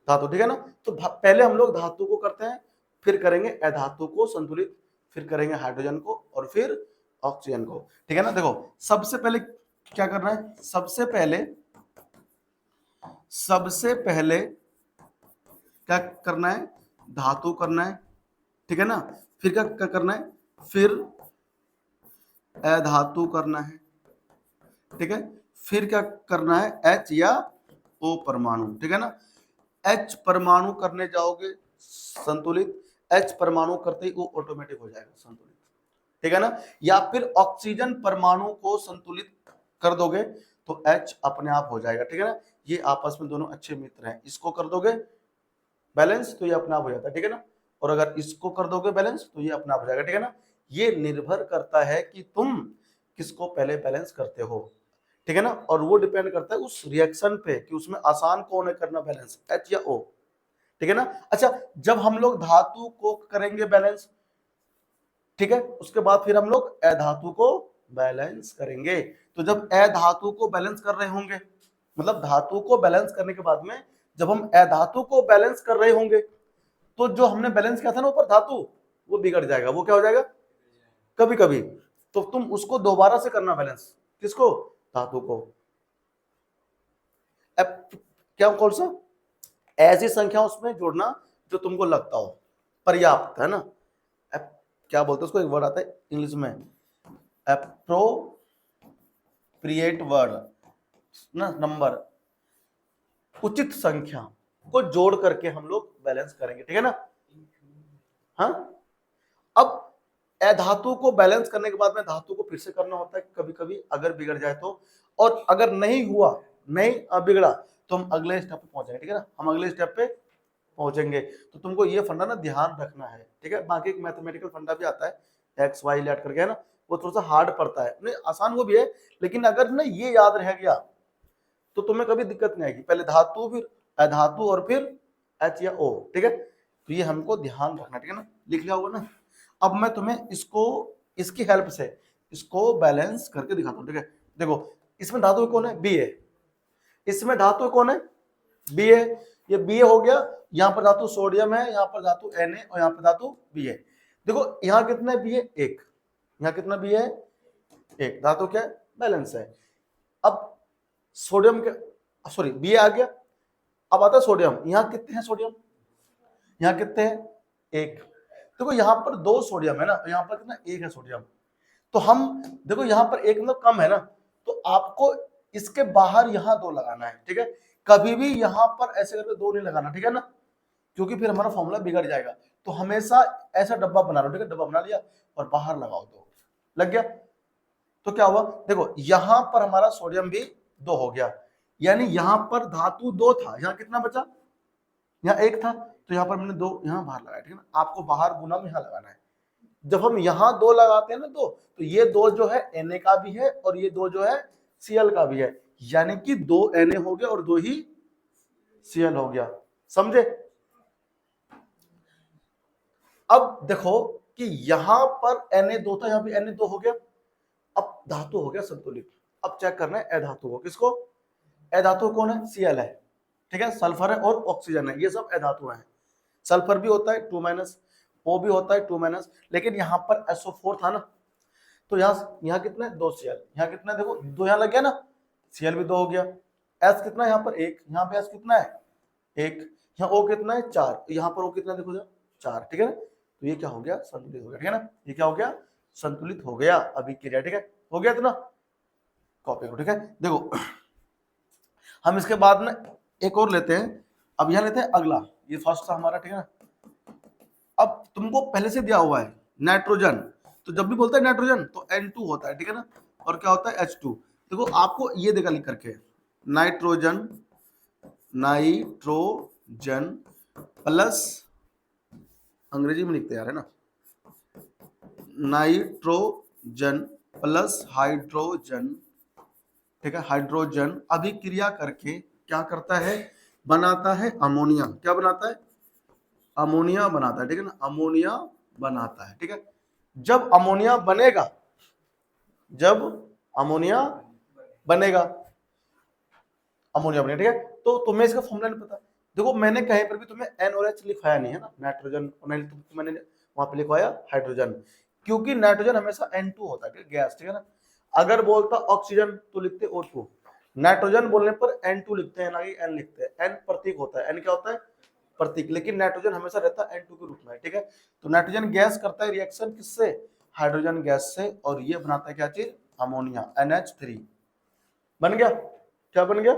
धातु, ठीक है ना। तो पहले हम लोग धातु को करते हैं, फिर करेंगे अधातु को संतुलित, फिर करेंगे हाइड्रोजन को, और फिर ऑक्सीजन को, ठीक है ना। देखो सबसे पहले क्या करना है, सबसे पहले क्या करना है, धातु करना है, ठीक है ना। फिर क्या क्या करना है, फिर अधातु करना है, ठीक है। फिर क्या करना है, H या O परमाणु, ठीक है ना। H परमाणु करने जाओगे संतुलित, H परमाणु करते ही वो ऑटोमेटिक हो जाएगा संतुलित, ठीक है ना। या फिर ऑक्सीजन परमाणु को संतुलित कर दोगे तो H अपने आप हो जाएगा, ठीक है ना। ये आपस में दोनों अच्छे मित्र हैं, इसको कर दोगे बैलेंस तो ये अपने आप हो जाता है, ठीक है ना। और अगर इसको कर दोगे बैलेंस तो ये अपने आप हो जाएगा, ठीक है ना। ये निर्भर करता है कि तुम किसको पहले बैलेंस करते हो, ठीक है ना। और वो डिपेंड करता है उस रिएक्शन पे कि उसमें आसान कौन है करना बैलेंस, H या O, ठीक है ना। अच्छा, जब हम लोग धातु को करेंगे बैलेंस, ठीक है, उसके बाद फिर हम लोग अधातु को बैलेंस करेंगे। तो जब अधातु को बैलेंस कर रहे होंगे, मतलब धातु को बैलेंस करने के बाद में जब हम अधातु को बैलेंस कर रहे होंगे, तो जो हमने बैलेंस किया था ना ऊपर धातु, वो बिगड़ जाएगा। वो क्या हो जाएगा, कभी कभी तो तुम उसको दोबारा से करना बैलेंस, किसको, धातु को। अब क्या, कौन सा, ऐसी संख्या उसमें जोड़ना जो तुमको लगता हो पर्याप्त, है ना। अब क्या बोलते हैं उसको, एक वर्ड आता है इंग्लिश में, एप्रोप्रिएट वर्ड ना, नंबर, उचित संख्या को जोड़ करके हम लोग बैलेंस करेंगे, ठीक है ना। हाँ, अब अधातु को बैलेंस करने के बाद में धातु को फिर से करना होता है कभी कभी, अगर बिगड़ जाए तो। और अगर नहीं हुआ, नहीं बिगड़ा, तो हम अगले स्टेप पे पहुंचेंगे, ठीक है ना। हम अगले स्टेप पे पहुंचेंगे। तो तुमको ये फंडा ना ध्यान रखना है, ठीक है। बाकी एक मैथमेटिकल फंडा भी आता है, एक्स वाई लेट करके, है ना। वो थोड़ा सा हार्ड पड़ता है, नहीं आसान वो भी है, लेकिन अगर ना ये याद रह गया तो तुम्हें कभी दिक्कत नहीं आएगी। पहले धातु, फिर अधातु, और फिर H या O, ठीक है। तो ये हमको ध्यान रखना, ठीक है ना, लिख लिया होगा ना। अब मैं तुम्हें इसको, इसकी हेल्प से इसको बैलेंस करके दिखाता हूं, ठीक है। देखो इसमें धातु कौन है, बी है, इसमें धातु कौन है, बी है। ये बी हो गया, यहाँ पर धातु सोडियम है, यहाँ पर धातु Na, और यहाँ पर धातु बी है। देखो यहाँ कितना बी है, एक, यहाँ कितना बी है, एक। धातु क्या है, बैलेंस है। अब सोडियम के, सॉरी बी आ गया, अब आता है सोडियम। यहाँ कितने हैं सोडियम, यहाँ कितने हैं, एक। देखो यहाँ पर दो सोडियम है ना, यहाँ पर कितना, एक है सोडियम। तो हम देखो यहाँ पर एक मतलब कम है ना, तो आपको इसके बाहर यहाँ दो लगाना है, ठीक है। कभी भी यहाँ पर ऐसे करके दो नहीं लगाना, ठीक है ना, क्योंकि फिर हमारा फॉर्मूला बिगड़ जाएगा। तो हमेशा ऐसा डब्बा बना लो, ठीक है, डब्बा बना लिया और बाहर लगाओ दो, लग गया। तो क्या हुआ, देखो यहाँ पर हमारा सोडियम भी दो हो गया, यानी यहाँ पर धातु दो था, यहाँ कितना बचा, यहाँ एक था, तो यहाँ पर मैंने दो यहाँ बाहर लगाया, ठीक है ना। आपको बाहर गुना में यहाँ लगाना है। जब हम यहाँ दो लगाते हैं ना दो, तो ये दो जो है Na का भी है और ये दो जो है Cl का भी है, यानी कि दो Na हो गया और दो ही Cl हो गया, समझे। अब देखो कि यहाँ पर Na दो था, यहाँ भी Na दो हो गया, अब धातु हो गया संतुलित। अब चेक करना है अधातु को, किसको, अधातु कौन है, Cl है, ठीक है, सल्फर है और ऑक्सीजन है, ये सब अधातु हैं। सल्फर भी होता है 2- O भी होता है 2-, लेकिन यहाँ पर SO4 था ना, तो यहाँ कितना है, 2 Cl, यहाँ कितना है, देखो दो यहाँ लग गया ना, Cl भी दो हो गया। S कितना है यहाँ पर, एक, यहाँ पे S कितना है, एक, यहाँ O कितना है, 4, यहाँ पर O कितना देखो जरा, 4, ठीक है ना। तो ये क्या हो गया, संतुलित हो गया, ठीक है ना। ये क्या हो गया, संतुलित हो गया अभिक्रिया, ठीक है, हो गया इतना, कॉपी करो, ठीक है। देखो हम इसके बाद में एक और लेते हैं, अब यहाँ लेते हैं अगला, ये फर्स्ट था हमारा, ठीक है ना। अब तुमको पहले से दिया हुआ है नाइट्रोजन, तो जब भी बोलता है नाइट्रोजन तो N2 होता है, ठीक है ना, और क्या होता है H2। देखो आपको ये देखा लिख करके, नाइट्रोजन, नाइट्रोजन प्लस अंग्रेजी में लिखते यार, है ना, नाइट्रोजन प्लस हाइड्रोजन, ठीक है, हाइड्रोजन अभिक्रिया करके क्या करता है, बनाता है अमोनिया। क्या बनाता है, अमोनिया बनाता है, ठीक है ना, अमोनिया बनाता है, ठीक है। जब अमोनिया बनेगा, जब अमोनिया बनेगा, अमोनिया बनेगा, ठीक है, तो तुम्हें इसका फॉर्मूला नहीं पता। देखो मैंने कहीं पर भी तुम्हें एन और एच लिखवाया नहीं है ना, नाइट्रोजन और नहीं, तो मैंने वहां पे लिखवाया हाइड्रोजन, क्योंकि नाइट्रोजन हमेशा N2 होता है, ठीक है, गैस, ठीक है ना। अगर बोलता ऑक्सीजन तो लिखते O2, नाइट्रोजन बोलने पर N2 लिखते हैं, ना कि N लिखते हैं। N प्रतीक होता है, N क्या होता है, प्रतीक, लेकिन नाइट्रोजन हमेशा रहता है N2 के रूप में, ठीक है। तो नाइट्रोजन गैस करता है रिएक्शन किससे, हाइड्रोजन गैस से, और ये बनाता है क्या चीज, अमोनिया, NH3 बन गया। क्या बन गया,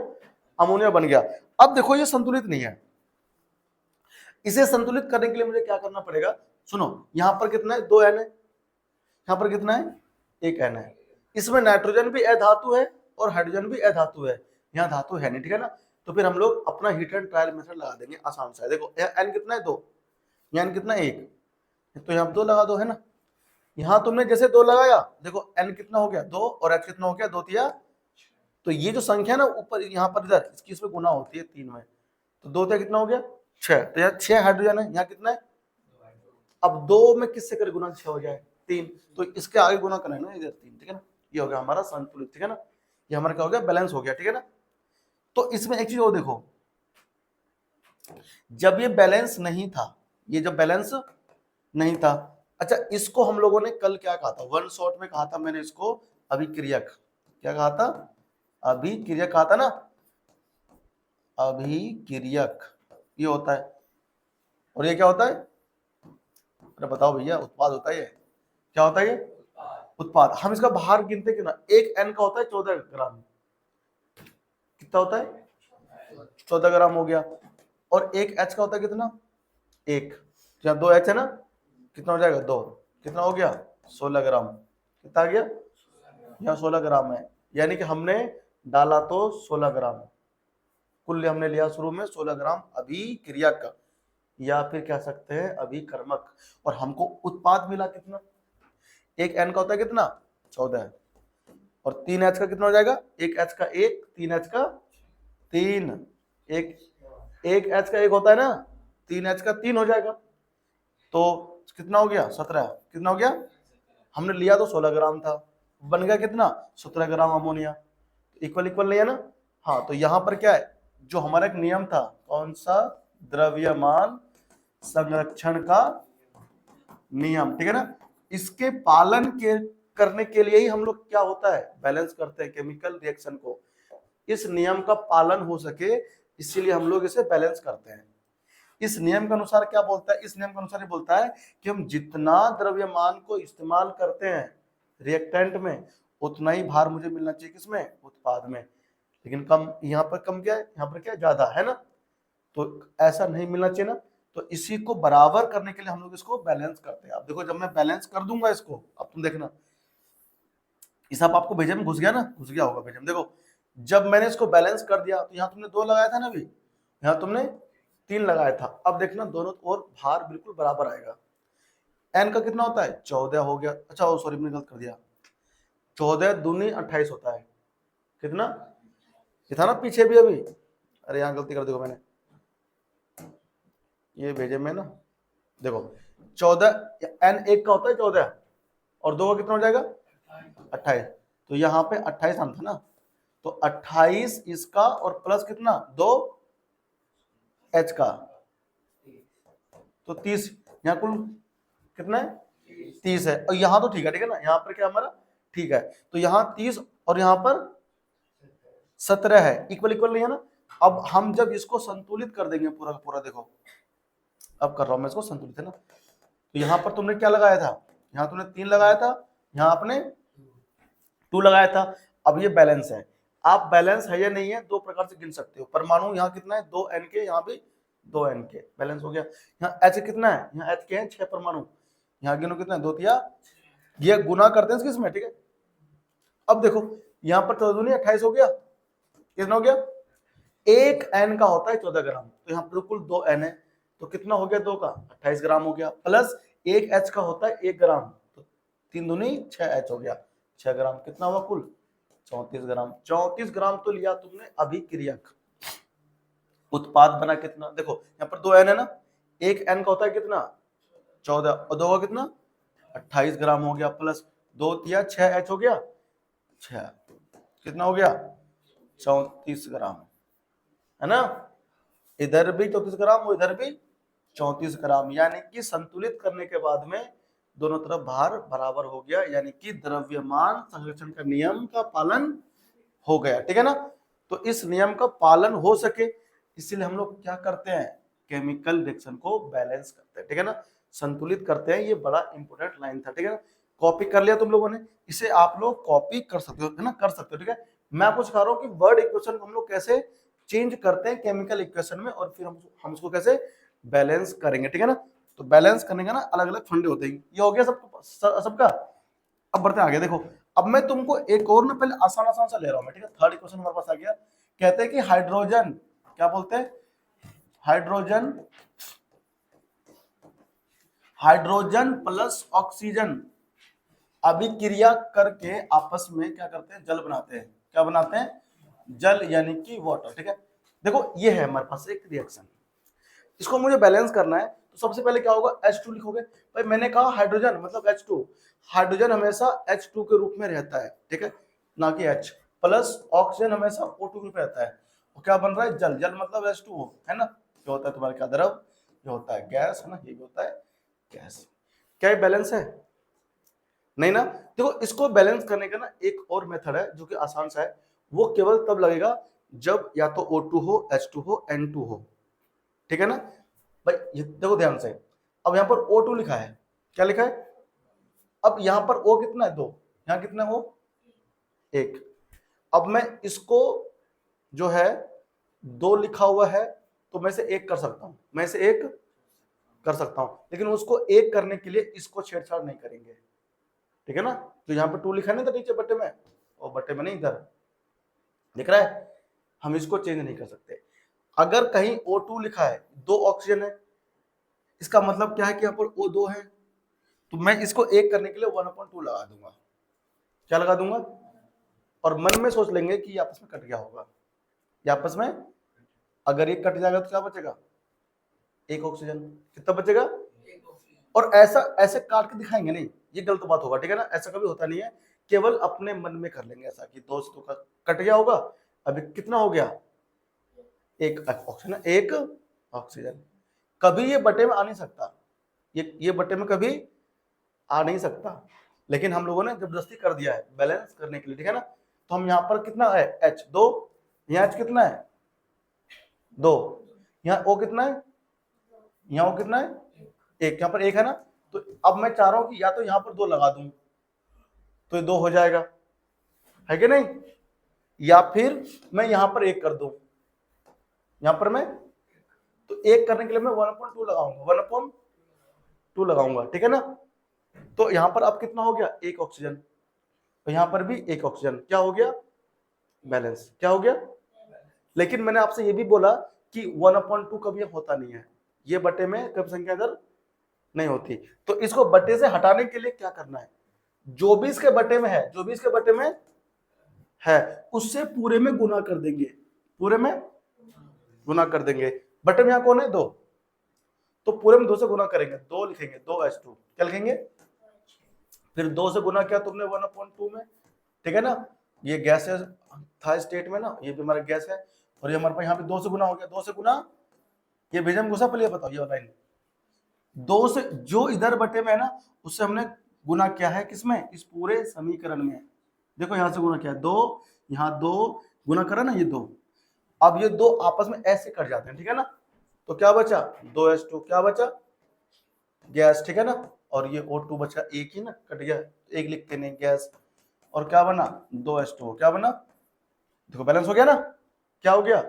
अमोनिया बन गया। अब देखो ये संतुलित नहीं है, इसे संतुलित करने के लिए मुझे क्या करना पड़ेगा, सुनो, यहां पर कितना है, 2 N है, यहां पर कितना है, 1 N है। इसमें नाइट्रोजन भी अधातु है और हाइड्रोजन भी अधातु है, यहाँ धातु है नहीं, ठीक है ना। तो फिर हम लोग अपना हीट एंड ट्रायल मेथड लगा देंगे, आसान सा है। देखो N कितना है, 2, यहाँ N कितना है, 1, तो यहाँ 2 लगा दो, है ना। यहाँ तुमने जैसे 2 लगाया, देखो N कितना हो गया, 2, और H कितना हो गया, 2 तिया, तो ये जो संख्या ना ऊपर यहाँ पर इधर इसकी इसमें गुना होती है 3 में, तो 2 तिया कितना हो गया, 6, तो यहाँ 6 हाइड्रोजन है, यहाँ कितना है, अब 2 में किससे करे गुना, 6 हो जाए 3, तो इसके आगे गुना करना है ना इधर 3, ठीक है ना। ये हो गया हमारा संतुलित, ठीक है ना, ये हमारा क्या हो गया, बैलेंस हो गया, ठीक है ना। तो इसमें एक चीज और देखो, जब ये बैलेंस नहीं था, ये जब बैलेंस नहीं था, अच्छा इसको हम लोगों ने कल क्या कहा था, वन शॉट में कहा था मैंने इसको अभिक्रियक, क्या कहा था, अभिक्रियक कहा था ना, अभिक्रियक ये होता है, और ये क्या होता है, अरे बताओ भैया, उत्पाद होता है ये, क्या होता है ये, उत्पाद। हम इसका भार गिनते कितना, एक N का होता है 14 ग्राम, कितना होता है, 14 ग्राम हो गया, और एक H का होता है कितना, 1, जहाँ 2 H है ना, कितना हो जाएगा, 2, कितना हो गया, 16 ग्राम, कितना आ गया, यहाँ 16 ग्राम है, यानी कि हमने डाला तो 16 ग्राम, कुल हमने लिया शुरू में 16 ग्राम अभिक्रियक, या फिर कह सकते हैं अभिकर्मक, और हमको उत्पाद मिला कितना, एक N का होता है कितना, 14, और 3 H का कितना हो जाएगा, एक H का 1, 3 H का 3, एक H का 1 होता है ना, 3 H का 3 हो जाएगा, तो कितना हो गया, 17, कितना हो गया, हमने लिया तो 16 ग्राम था, बन गया कितना, 17 ग्राम अमोनिया, इक्वल इक्वल नहीं है ना। हाँ, तो यहाँ पर क्या है, जो हमारा एक नियम था, कौन सा, द्रव्यमान संरक्षण का नियम, ठीक है ना, इसके पालन के करने के लिए ही हम लोग क्या होता है, बैलेंस करते हैं केमिकल रिएक्शन को, इस नियम का पालन हो सके, इसीलिए हम लोग इसे बैलेंस करते हैं। इस नियम के अनुसार क्या बोलता है, इस नियम के अनुसार ये बोलता है कि हम जितना द्रव्यमान को इस्तेमाल करते हैं रिएक्टेंट में, उतना ही भार मुझे मिलना चाहिए किसमें, उत्पाद में, लेकिन कम, यहाँ पर कम क्या है, यहाँ पर क्या ज्यादा है ना, तो ऐसा नहीं मिलना चाहिए ना। तो इसी को बराबर करने के लिए हम लोग इसको बैलेंस करते हैं। अब देखो, जब मैं बैलेंस कर दूंगा इसको, अब तुम देखना, इस आप आपको भेजे में घुस गया ना, घुस गया होगा भेजे में, देखो जब मैंने इसको बैलेंस कर दिया, तो यहाँ तुमने 2 लगाया था ना, अभी यहाँ तुमने 3 लगाया था, अब देखना दोनों और भार बिल्कुल बराबर आएगा। N का कितना होता है, 14 हो गया, अच्छा सॉरी मैंने गलत कर दिया, 14 दूनी 28 होता है, कितना, ये था ना पीछे भी अभी, अरे यहाँ गलती कर, देखो मैंने ये भेजे में ना, देखो 14, N 1 का होता है 14, और 2 का कितना हो जाएगा, 28, तो यहाँ पे 28 आना था ना, तो 28 इसका और प्लस कितना, 2 H का, तो 30, यहाँ कुल कितना है, 30 है, और यहाँ तो ठीक है, ठीक है ना, यहाँ पर क्या हमारा ठीक है, तो यहाँ 30 और यहाँ पर 17 है, इक्वल इक्वल नहीं है ना। अब हम जब इसको संतुलित कर देंगे पूरा का पूरा, देखो अब कर रहा हूं मैं इसको संतुलित, है ना, तो यहाँ पर तुमने क्या लगाया था, यहाँ तुमने 3 लगाया था, यहाँ आपने 2 लगाया था, अब ये बैलेंस है। आप बैलेंस है या नहीं है, 2 प्रकार से गिन सकते हो। परमाणु यहाँ कितना है, 2 N के, यहाँ भी 2 N के, बैलेंस हो गया। यहाँ H कितना है, यहाँ H के हैं 6 परमाणु, यहाँ गिनो कितना है, 2 तिया, ये गुना करते हैं किसमें, ठीक है। अब देखो यहाँ पर 14 28 हो गया, कितना हो गया, एक N का होता है 14 ग्राम, तो यहाँ बिल्कुल 2 N है, तो कितना हो गया 2 का 28 ग्राम हो गया, प्लस एक H का होता है 1 ग्राम, तो 3 दूनी 6H हो गया, 6 ग्राम, कितना हुआ कुल 34 ग्राम। 34 ग्राम तो लिया तुमने अभिक्रियक, उत्पाद बना कितना, देखो यहाँ पर 2 N है ना, एक N का होता है कितना 14 और 2 का कितना 28 ग्राम हो गया, प्लस 2 तिया 6H हो गया, 6 कितना हो गया 34 ग्राम, है ना। इधर भी 34 ग्राम और इधर भी 34 ग्राम, यानी कि संतुलित करने के बाद में दोनों तरफ भार बराबर हो गया, यानी कि द्रव्यमान संरक्षण का नियम का पालन हो गया, ठीक है ना। तो इस नियम का पालन हो सके इसलिए हम लोग क्या करते हैं, केमिकल रिएक्शन को बैलेंस करते हैं, ठीक है ना, संतुलित करते हैं। ये बड़ा इंपॉर्टेंट लाइन था, ठीक है ना। कॉपी कर लिया तुम लोगों ने, इसे आप लोग कॉपी कर सकते हो, है ना, कर सकते हो, ठीक है। मैं आपको सिखा रहा हूँ कि वर्ड इक्वेशन हम लोग कैसे चेंज करते हैं केमिकल इक्वेशन में, और फिर हम इसको कैसे बैलेंस करेंगे, ठीक है ना। तो बैलेंस करने का ना अलग अलग फंडे होते हैं, ये हो गया सबका। अब बढ़ते आगे, देखो अब मैं तुमको एक और ना पहले आसान आसान सा ले रहा हूं मैं, ठीक है। थर्ड इक्वेशन हमारे पास आ गया, कहते हैं कि हाइड्रोजन, क्या बोलते हैं, हाइड्रोजन, हाइड्रोजन प्लस ऑक्सीजन अभिक्रिया करके आपस में क्या करते हैं, जल बनाते हैं, क्या बनाते हैं, जल यानी कि वाटर, ठीक है। देखो ये है हमारे पास एक रिएक्शन, इसको मुझे बैलेंस करना है, तो सबसे पहले क्या होगा H2 लिखोगे। भाई मैंने कहा हाइड्रोजन मतलब H2, हाइड्रोजन हमेशा H2 के रूप में रहता है, ठीक है, ना कि H, प्लस ऑक्सीजन हमेशा O2 के रूप में रहता है, और क्या बन रहा है जल, जल मतलब H2O, है ना। ये होता है तुम्हारा क्या द्रव, ये होता है गैस, है ना, ये भी होता है गैस। क्या ये बैलेंस है, नहीं ना। देखो इसको बैलेंस करने का ना एक और मेथड है जो कि आसान सा है, वो केवल तब लगेगा जब या तो O2 हो, H2 हो, N2 हो, ठीक है ना। भाई ये देखो ध्यान से, अब यहाँ पर O2 लिखा है, क्या लिखा है, अब यहाँ पर O कितना है 2, यहाँ कितना है O 1। अब मैं इसको जो है 2 लिखा हुआ है तो मैं से 1 कर सकता हूं, मैं से 1 कर सकता हूं, लेकिन उसको 1 करने के लिए इसको छेड़छाड़ नहीं करेंगे, ठीक है ना। तो यहाँ पर 2 लिखा नहीं था नीचे बट्टे में, और बट्टे में नहीं इधर दिख रहा है, हम इसको चेंज नहीं कर सकते। अगर कहीं O2 लिखा है 2 ऑक्सीजन है, इसका मतलब क्या है कि यहाँ पर O2 है, तो मैं इसको 1 करने के लिए 1/2 लगा दूंगा, क्या लगा दूंगा, और मन में सोच लेंगे कि ये आपस में कट गया होगा, ये आपस में अगर ये कट जाएगा तो क्या बचेगा 1 ऑक्सीजन, कितना बचेगा, और ऐसा ऐसे काट के दिखाएंगे नहीं, ये गलत बात होगा, ठीक है ना, ऐसा कभी होता नहीं है, केवल अपने मन में कर लेंगे ऐसा कि 2 से 2 का कट गया होगा, अभी कितना हो गया 1 ऑक्सीजन, 1 ऑक्सीजन, कभी ये बटे में आ नहीं सकता, ये बटे में कभी आ नहीं सकता, लेकिन हम लोगों ने जबरदस्ती कर दिया है बैलेंस करने के लिए, ठीक है ना। तो हम यहाँ पर कितना है H 2, यहाँ H कितना है 2, यहाँ O कितना है, यहाँ O कितना है 1, यहाँ पर 1 है ना। तो अब मैं चाह रहा हूं कि या तो यहाँ पर 2 लगा दूं तो ये 2 हो जाएगा, है कि नहीं, या फिर मैं यहाँ पर 1 कर दूं, यहाँ पर मैं तो 1 करने के लिए मैं 1/2 लगाऊंगा, 1/2 लगाऊंगा, ठीक है ना। तो यहाँ पर अब कितना हो गया 1 ऑक्सीजन, तो यहाँ पर भी 1 ऑक्सीजन, क्या हो गया बैलेंस, क्या हो गया। लेकिन मैंने आपसे ये भी बोला कि 1/2 कभी होता नहीं है, ये बटे में कभी संख्या इधर नहीं होती, तो इसको बटे से हटाने के लिए क्या करना है, जो भी इसके बटे में है, जो भी इसके बटे में है उससे पूरे में गुना कर देंगे, पूरे में गुना कर देंगे, बटे में यहाँ कौन है 2, तो पूरे में 2 से गुना करेंगे, 2 लिखेंगे 2H2, क्या लिखेंगे, फिर 2 से गुना किया तुमने 1/2 में, ठीक है ना। ये गैस है था स्टेट में ना, ये भी हमारा गैस है, और ये हमारे पास यहाँ पे 2 से गुना हो गया, 2 से गुना, ये भेजा में घुसा, पहले बताओ ये लाइन 2 से जो इधर बटे में है ना उससे हमने गुना किया है किसमें, इस पूरे समीकरण में, देखो यहां से गुना किया 2, यहाँ 2 गुना करा ना ये 2, अब ये 2 आपस में ऐसे कट जाते हैं, ठीक है ना। तो क्या बचा 2H2, क्या बचा गैस, ठीक है ना, और ये O2 बचा 1 ही ना, कट गया 1 लिखते नहीं गैस, और क्या बना 2H2, क्या बना, देखो बैलेंस हो गया ना, क्या हो गया,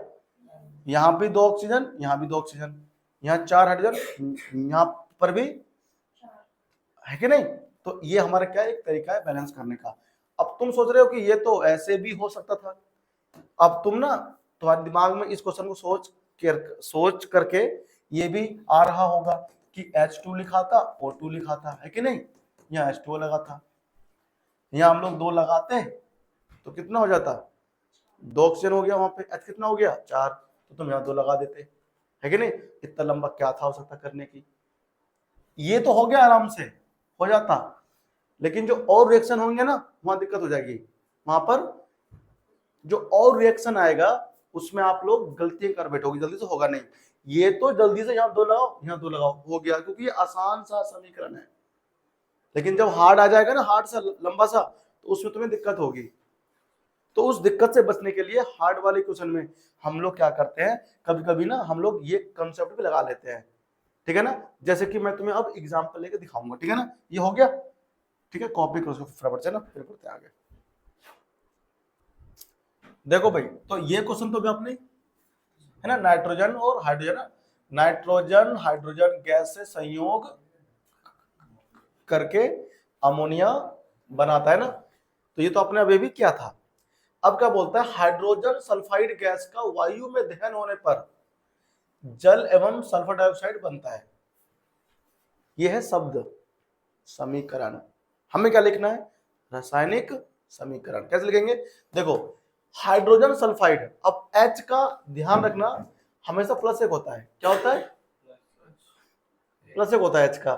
यहाँ भी 2 ऑक्सीजन, यहाँ भी 2 ऑक्सीजन, यहाँ 4 हाइड्रोजन, यहाँ पर भी, है कि नहीं। तो ये हमारा क्या एक तरीका है बैलेंस करने का। अब तुम सोच रहे हो कि ये तो ऐसे भी हो सकता था, अब तुम ना तुम्हारे दिमाग में इस क्वेश्चन को सोच करके ये भी आ रहा होगा कि H2 लिखा था O2 लिखा था, है कि नहीं, यहाँ H2O लगा था, यहाँ हम लोग 2 लगाते तो कितना हो जाता, 2 ऑक्सीजन हो गया, वहां पे H कितना हो गया 4, तो तुम यहाँ 2 लगा देते, है कि नहीं। इतना लंबा क्या था आवश्यकता करने की, ये तो हो गया, आराम से हो जाता। लेकिन जो और रिएक्शन होंगे ना वहां दिक्कत हो जाएगी, वहां पर जो और रिएक्शन आएगा उसमें आप लोग गलतियां कर बैठोगे, जल्दी से होगा नहीं। ये तो जल्दी से यहाँ 2 लगाओ यहाँ 2 लगाओ हो गया, क्योंकि ये आसान सा समीकरण है। लेकिन जब हार्ड आ जाएगा ना, हार्ड सा लंबा सा, तो उसमें तुम्हें दिक्कत होगी। तो उस दिक्कत से बचने के लिए हार्ड वाले क्वेश्चन में हम लोग क्या करते हैं, कभी कभी ना हम लोग ये कंसेप्ट भी लगा लेते हैं, ठीक है ना। जैसे कि मैं तुम्हें अब एग्जांपल लेके दिखाऊंगा, ठीक है ना। ये हो गया, ठीक है, कॉपी करो उसको फटाफट से ना, फिर करते हैं आगे। देखो भाई, तो ये क्वेश्चन तो भी आपने, है ना, नाइट्रोजन और हाइड्रोजन, नाइट्रोजन हाइड्रोजन गैस से संयोग करके अमोनिया बनाता है ना, तो ये तो आपने अभी भी किया था। अब क्या बोलता है, हाइड्रोजन सल्फाइड गैस का वायु में दहन होने पर जल एवं सल्फर डाइऑक्साइड बनता है। यह है शब्द समीकरण। हमें क्या लिखना है, रासायनिक समीकरण। कैसे लिखेंगे, देखो हाइड्रोजन सल्फाइड, अब H का ध्यान रखना हमेशा +1 होता है, क्या होता है, +1 होता है H का।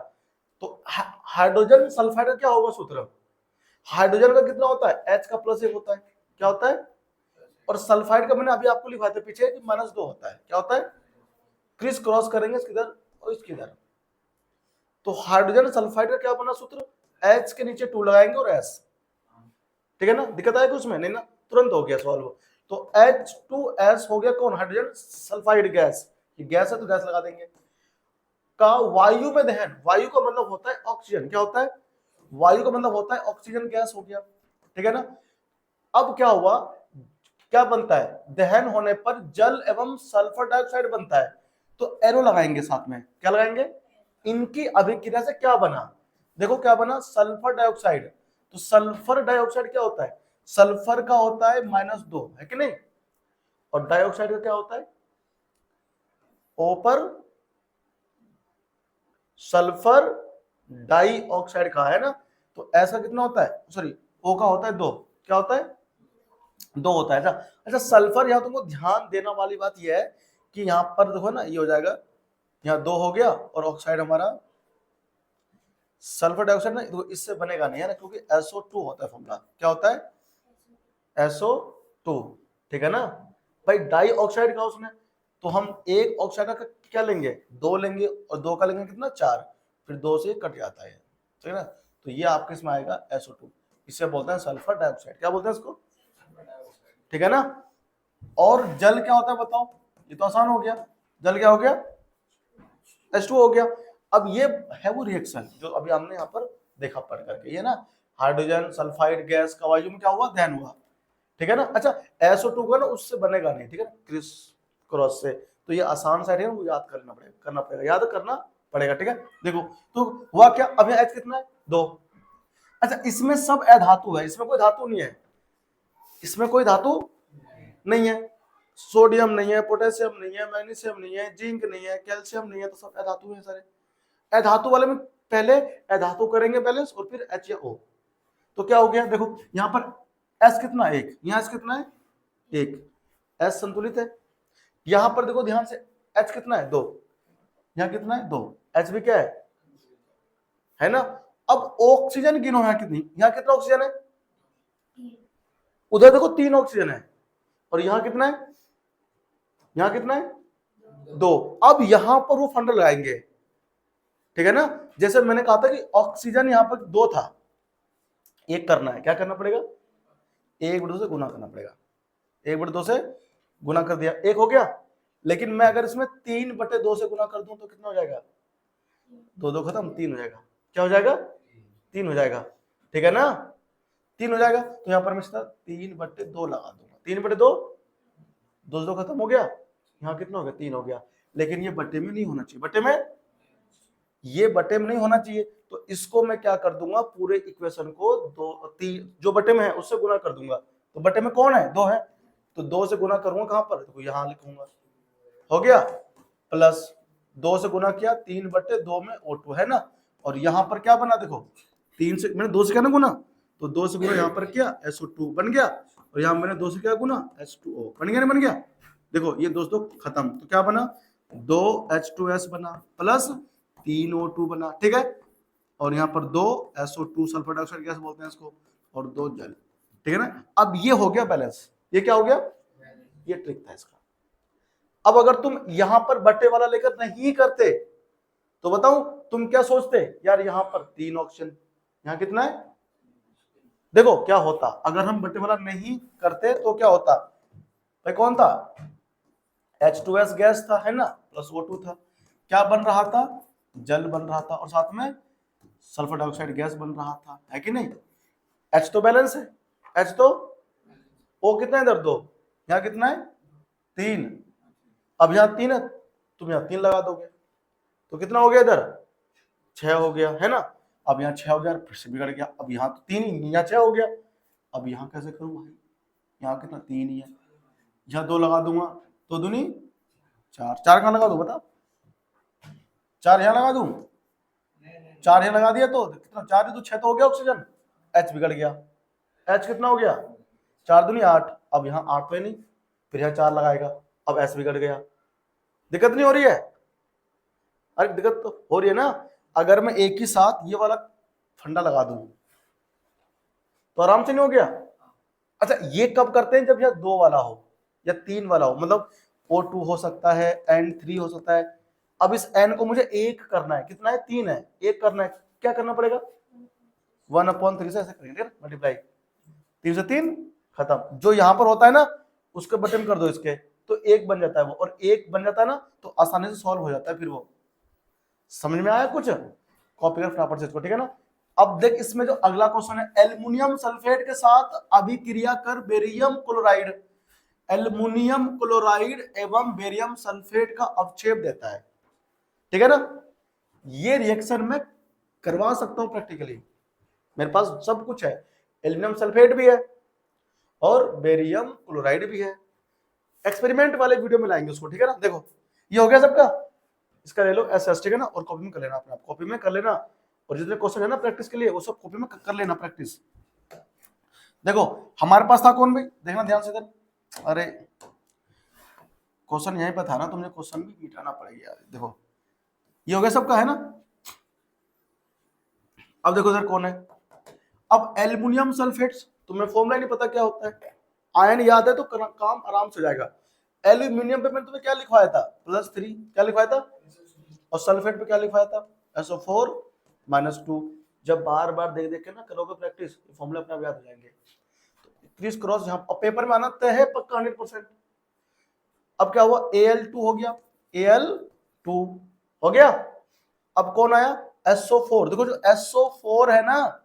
तो हाइड्रोजन सल्फाइड का क्या होगा सूत्र, हाइड्रोजन का कितना होता है, H का +1 होता है, क्या होता है, और सल्फाइड का मैंने अभी आपको लिखवाया था पीछे कि -2 होता है, क्या होता है, क्रिस क्रॉस करेंगे इसकी इधर और इसकी इधर। तो हाइड्रोजन सल्फाइड का क्या बना सूत्र, H के नीचे 2 लगाएंगे और S, ठीक है ना। दिक्कत आएगी उसमें नहीं ना, तुरंत हो गया सॉल्व। तो H2S हो गया कौन, हाइड्रोजन सल्फाइड गैस, ये गैस है तो गैस लगा देंगे, का वायु में दहन, वायु का मतलब होता है ऑक्सीजन, क्या होता है, वायु का मतलब होता है ऑक्सीजन गैस हो गया, ठीक है ना। अब क्या हुआ, क्या बनता है, दहन होने पर जल एवं सल्फर डाइऑक्साइड बनता है। तो एरो लगाएंगे साथ में, क्या लगाएंगे, इनकी अभिक्रिया से क्या बना, देखो क्या बना, सल्फर डाइऑक्साइड। तो सल्फर डाइऑक्साइड क्या होता है, सल्फर का होता है -2, है कि नहीं, और डाइऑक्साइड का क्या होता है, O पर सल्फर डाइऑक्साइड का, है ना। तो ऐसा कितना होता है, सॉरी O का होता है 2, क्या होता है, 2 होता है। अच्छा सल्फर, यहाँ तुमको ध्यान देना वाली बात यह है कि यहाँ पर देखो ना, ये हो जाएगा, यहाँ 2 हो गया और ऑक्साइड हमारा सल्फर डाइऑक्साइड ना, तो इससे बनेगा नहीं है ना, क्योंकि SO2 होता है फॉर्मूला, क्या होता है, SO2, ठीक है ना। भाई डाइऑक्साइड का उसमें, तो हम एक ऑक्साइड का क्या लेंगे, 2 लेंगे, और 2 का लेंगे कितना 4, फिर 2 से कट जाता है, ठीक है ना। तो ये आपके इसमें आएगा SO2, इसे बोलते हैं सल्फर डाइऑक्साइड, क्या बोलते हैं इसको, ठीक है ना। और जल क्या होता है बताओ, ये तो आसान हो गया, जल क्या हो गया, H2 हो गया। अब ये है वो रिएक्शन जो अभी हमने यहाँ पर देखा पढ़ करके, ये ना हाइड्रोजन सल्फाइड गैस का वायु में क्या हुआ, दहन हुआ, ठीक है ना। अच्छा SO2 का ना उससे बनेगा नहीं, ठीक है ना, क्रिस क्रॉस से। तो ये आसान सा है, वो याद करना पड़ेगा, याद करना पड़ेगा, ठीक है। देखो तो हुआ क्या, अब यहाँ H कितना है, 2। अच्छा इसमें सब अधातु है, इसमें कोई धातु नहीं है, इसमें कोई धातु नहीं है, सोडियम नहीं है, पोटेशियम नहीं है, मैग्नीशियम नहीं है, जिंक नहीं है, कैल्शियम नहीं है, तो सब अधातु है सारे। अधातु वाले में पहले अधातु करेंगे बैलेंस और फिर H या O। तो क्या हो गया, देखो यहाँ पर S कितना है 1, यहाँ S कितना है 1, S संतुलित है। यहाँ पर देखो ध्यान से, H कितना है 2, यहाँ कितना है 2, H भी क्या है ना। अब ऑक्सीजन गिनो, यहाँ कितनी, यहाँ कितना ऑक्सीजन है, उधर देखो 3 ऑक्सीजन है, और यहाँ कितना है, यहाँ कितना है 2। अब यहाँ पर वो फंडा लगाएंगे, ठीक है ना। जैसे मैंने कहा था कि ऑक्सीजन यहाँ पर 2 था, 1 करना है, क्या करना पड़ेगा, 1/2 से गुना करना पड़ेगा, 1/2 से गुना कर दिया, 1 हो गया। लेकिन मैं अगर इसमें 3/2 से गुना कर दूं तो कितना हो जाएगा, 2 खत्म, 3 हो जाएगा, क्या हो जाएगा, 3 हो जाएगा, ठीक है ना, 3 हो जाएगा। तो यहाँ पर मैं 3/2 लगा दूंगा, 3/2, 2 खत्म हो गया, यहाँ कितना हो गया, 3 हो गया। लेकिन ये बट्टे में नहीं होना चाहिए, बट्टे में, ये बटे में नहीं होना चाहिए। तो इसको मैं क्या कर दूंगा, पूरे इक्वेशन को 2 जो बटे में है उससे गुना कर दूंगा। तो बटे में कौन है, 2 है, तो 2 से गुना करूंगा कहां पर, तो यहां लिखूंगा, हो गया प्लस, 2 से गुना किया 3/2 में O2 है ना, और यहाँ पर क्या बना देखो 3 से मैंने 2 से क्या ना गुना, तो 2 से गुना यहाँ पर किया SO2 बन गया, और यहाँ मैंने 2 से क्या गुना H2O बन गया, नहीं बन गया। देखो ये दोस्तों खत्म, तो क्या बना 2H2S बना प्लस 3O2 बना, ठीक है, और यहाँ पर 2SO2 सल्फर डाइऑक्साइड गैस बोलते हैं इसको, और 2 जल, ठीक है ना। अब ये हो गया बैलेंस, ये क्या हो गया, ये ट्रिक था इसका। अब अगर तुम यहां पर बट्टे वाला लेकर नहीं करते तो बताऊं तुम क्या सोचते, यार यहां पर 3 ऑक्सीजन, यहां कितना है, देखो क्या होता अगर हम बट्टे वाला नहीं करते तो क्या होता भाई, कौन था H2S गैस था है ना, प्लस O2 था, क्या बन रहा था, जल बन रहा था, और साथ में सल्फर डाइऑक्साइड गैस बन रहा था, है कि नहीं। H तो बैलेंस है, H तो O कितना है इधर 2, यहाँ कितना है 3, अब यहाँ 3 है, तुम यहाँ 3 लगा दोगे तो कितना हो गया इधर 6 हो गया है ना। अब यहाँ 6 हो गया, फिर से बिगड़ गया, अब यहाँ तो 3 ही, यहाँ 6 हो गया, अब यहाँ कैसे करूँ भाई, यहाँ कितना 3 ही है, यहाँ 2 लगा दूंगा तो दूनी 4, 4 कहाँ लगा दूं बता, 4 यहाँ लगा दूं, 4 यहाँ लगा दिया तो कितना 4 ही तो 6 तो हो गया ऑक्सीजन, H बिगड़ गया, H कितना हो गया 4 दूनी 8, अब यहाँ 8 तो है नहीं, फिर यहाँ 4 लगाएगा, अब S बिगड़ गया, दिक्कत नहीं हो रही है, अरे दिक्कत तो हो रही है ना। अगर मैं एक ही साथ ये वाला फंडा लगा दूं तो आराम से नहीं हो गया। अच्छा ये कब करते हैं, जब यह 2 वाला हो या 3 वाला हो, मतलब O2 हो सकता है N3 हो सकता है। अब इस N को मुझे 1 करना है, कितना है 3 है, 1 करना है, क्या करना पड़ेगा 1/3 से ऐसे करेंगे मल्टीप्लाई, 3 से 3 खत्म, जो यहां पर होता है ना उसके बटन कर दो इसके, तो 1 बन जाता है वो, और 1 बन जाता है ना तो आसानी से सॉल्व हो जाता है, फिर वो समझ में आया कुछ, कॉपी कर फटाफट से इसको, ठीक है ना। अब देख इसमें जो अगला क्वेश्चन है, एल्युमिनियम सल्फेट के साथ अभिक्रिया कर बेरियम क्लोराइड, एल्युमिनियम क्लोराइड एवं बेरियम सल्फेट का अवक्षेप देता है, ठीक है ना। ये रिएक्शन मैं करवा सकता हूं प्रैक्टिकली, मेरे पास सब कुछ है, एल्युमिनियम सल्फेट भी है और बेरियम क्लोराइड भी है, एक्सपेरिमेंट वाले वीडियो में लाएंगे उसको, ठीक है ना। देखो ये हो गया सबका, इसका ले लो SS, ठीक है ना, और कॉपी में कर लेना, अपने आप कॉपी में कर लेना, और जितने क्वेश्चन है ना प्रैक्टिस के लिए वो सब कॉपी में कर लेना प्रैक्टिस। देखो हमारे पास था कौन भाई, देखना ध्यान से इधर, अरे क्वेश्चन यहीं पर था ना, तुमने क्वेश्चन भी मिटाना पड़ेगा यार। देखो ये हो गया सबका है ना। अब देखो इधर कौन है, अब एल्युमिनियम सल्फेट, तुम्हें फॉर्मूला नहीं पता क्या होता है, आयन याद है तो काम आराम से हो जाएगा। एल्यूमिनियम पे मैंने तुम्हें क्या लिखवाया था +3, क्या लिखवाया था, और सल्फेट पे क्या लिखवाया था SO4 -2। जब बार बार देख देख के ना करोगे प्रैक्टिस, फॉर्मूला अपने आप याद हो जाएंगे। तो क्रिस क्रॉस यहाँ और पेपर में आना तय है पक्का 100%। अब क्या हुआ, Al2 हो गया, Al2 हो गया। अब कौन आया SO4, देखो जो SO4 है ना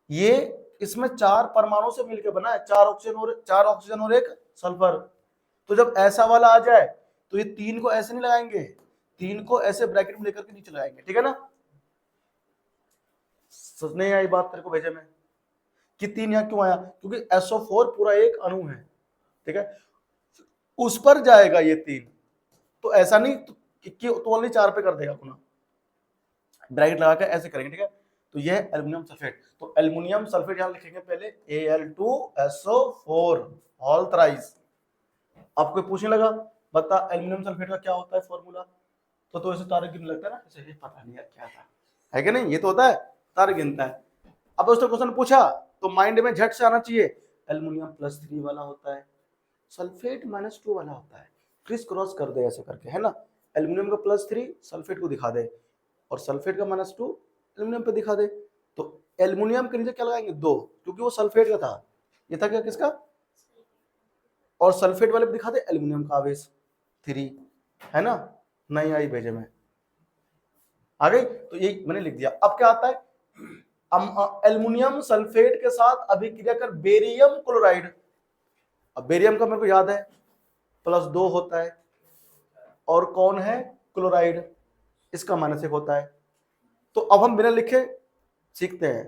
ये इसमें 4 परमाणु से मिलकर बना है, 4 ऑक्सीजन और 1 सल्फर। तो जब ऐसा वाला आ जाए तो ये 3 को ऐसे नहीं लगाएंगे, 3 को ऐसे ब्रैकेट में लेकर के नीचे लगाएंगे, ठीक है ना। समझ नहीं आई बात तेरे को भेजे में कि 3 यहाँ क्यों आया, क्योंकि SO4 पूरा एक अणु है, ठीक है, उस पर जाएगा ये 3, तो ऐसा नहीं कि तो ओनली 4 पे कर देगा पुनः, ब्रैकेट लगा कर ऐसे करेंगे, ठीक है। तो ये एल्युमिनियम सल्फेट, तो एल्युमिनियम सल्फेट यहां लिखेंगे पहले Al2SO4 ऑल थ्राइस। अब कोई पूछने लगा बता एल्युमिनियम सल्फेट का क्या होता है फॉर्मूला, तो ऐसे तारे गिनने लगता है ना, ऐसे पता नहीं यार क्या था, है कि नहीं, ये तो होता है तारे गिनता है। अब दोस्तों क्वेश्चन पूछा तो माइंड में झट से आना चाहिए, एल्युमिनियम +3 वाला होता है, सल्फेट -2 वाला होता है, क्रिस क्रॉस कर दे ऐसे करके, है ना। एल्युमिनियम का +3 सल्फेट को दिखा दे, और सल्फेट का -2 एल्युमिनियम पे दिखा दे। तो एल्युमिनियम के नीचे क्या लगाएंगे 2, क्योंकि वो सल्फेट का था, ये था क्या किसका, और सल्फेट वाले पे दिखा दे एल्युमिनियम का आवेश 3, है ना। नहीं आई भेजे में आ गई, तो ये मैंने लिख दिया। अब क्या आता है, एल्युमिनियम सल्फेट के साथ अभिक्रिया कर बेरियम क्लोराइड, अब बेरियम का मेरे को याद है +2 होता है, और कौन है क्लोराइड, इसका -1 होता है। तो अब हम बिना लिखे सीखते हैं,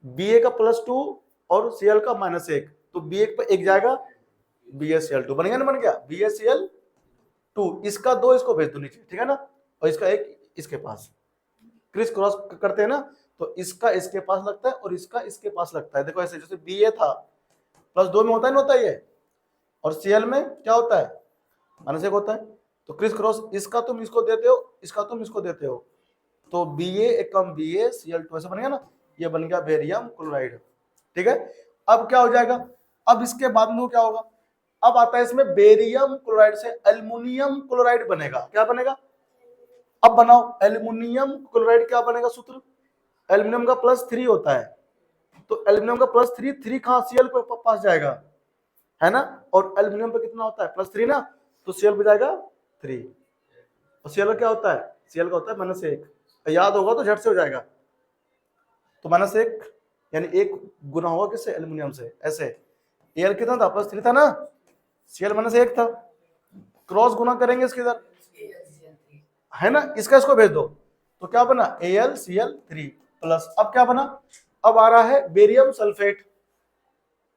Ba का +2 और Cl का -1, तो B1 पर 1 जाएगा, BaCl2 बन गया ना, बन गया BaCl2, इसका 2 इसको भेज दो नीचे, ठीक है ना। और इसका एक इसके पास, क्रिस क्रॉस करते हैं ना, तो इसका इसके पास लगता है और इसका इसके पास लगता है। देखो ऐसे, जैसे बी ए था +2 में होता है ना, होता है ये, और सीएल में क्या होता है, -1 होता है। तो क्रिस क्रॉस इसका तुम इसको देते हो, इसका तुम इसको देते हो, तो Ba एकम Ba Cl2 ऐसा बनेगा ना, ये बन गया बेरियम क्लोराइड। ठीक है, अब क्या हो जाएगा, अब इसके बाद में क्या होगा, अब आता है इसमें बेरियम क्लोराइड से एल्युमिनियम क्लोराइड बनेगा। क्या बनेगा, अब बनाओ एल्युमिनियम क्लोराइड, क्या बनेगा सूत्र, एल्युमिनियम का +3 होता है, तो एल्युमिनियम का +3 कहां, Cl पे पास जाएगा, है ना, और एल्युमिनियम पे कितना होता है +3 ना, तो Cl पे जाएगा 3, और Cl क्या होता है, Cl का होता है -1, याद होगा तो झट से हो जाएगा। तो -1 यानी 1 गुना होगा किससे, एल्युमिनियम से, ऐसे Al कितना था, +3 था ना, Cl -1 था, क्रॉस गुना करेंगे इसके इधर, है ना, इसका इसको भेज दो, तो क्या बना AlCl3 प्लस, अब क्या बना, अब आ रहा है बेरियम सल्फेट।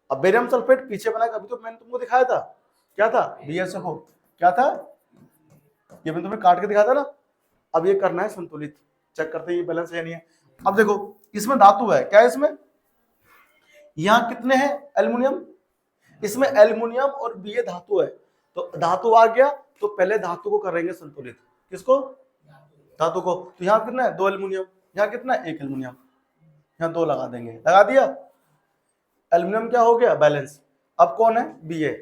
अब बेरियम सल्फेट पीछे बना, अभी तो मैंने तुमको दिखाया था, क्या था, BSFO, क्या था, ये मैंने तुम्हें काट के दिखाया था ना। अब ये करना है संतुलित, चेक करते हैं ये बैलेंस है नहीं है। अब देखो इसमें धातु है, क्या है इसमें, यहाँ कितने हैं एल्युमिनियम, इसमें एल्युमिनियम और Ba धातु है, तो धातु आ गया, तो पहले धातु को करेंगे संतुलित, किसको, धातु को, तो यहाँ कितना है 2 एल्युमिनियम, यहाँ कितना है 1 एल्युमिनियम, यहाँ 2 लगा देंगे, लगा दिया, एल्युमिनियम क्या हो गया बैलेंस। अब कौन है Ba,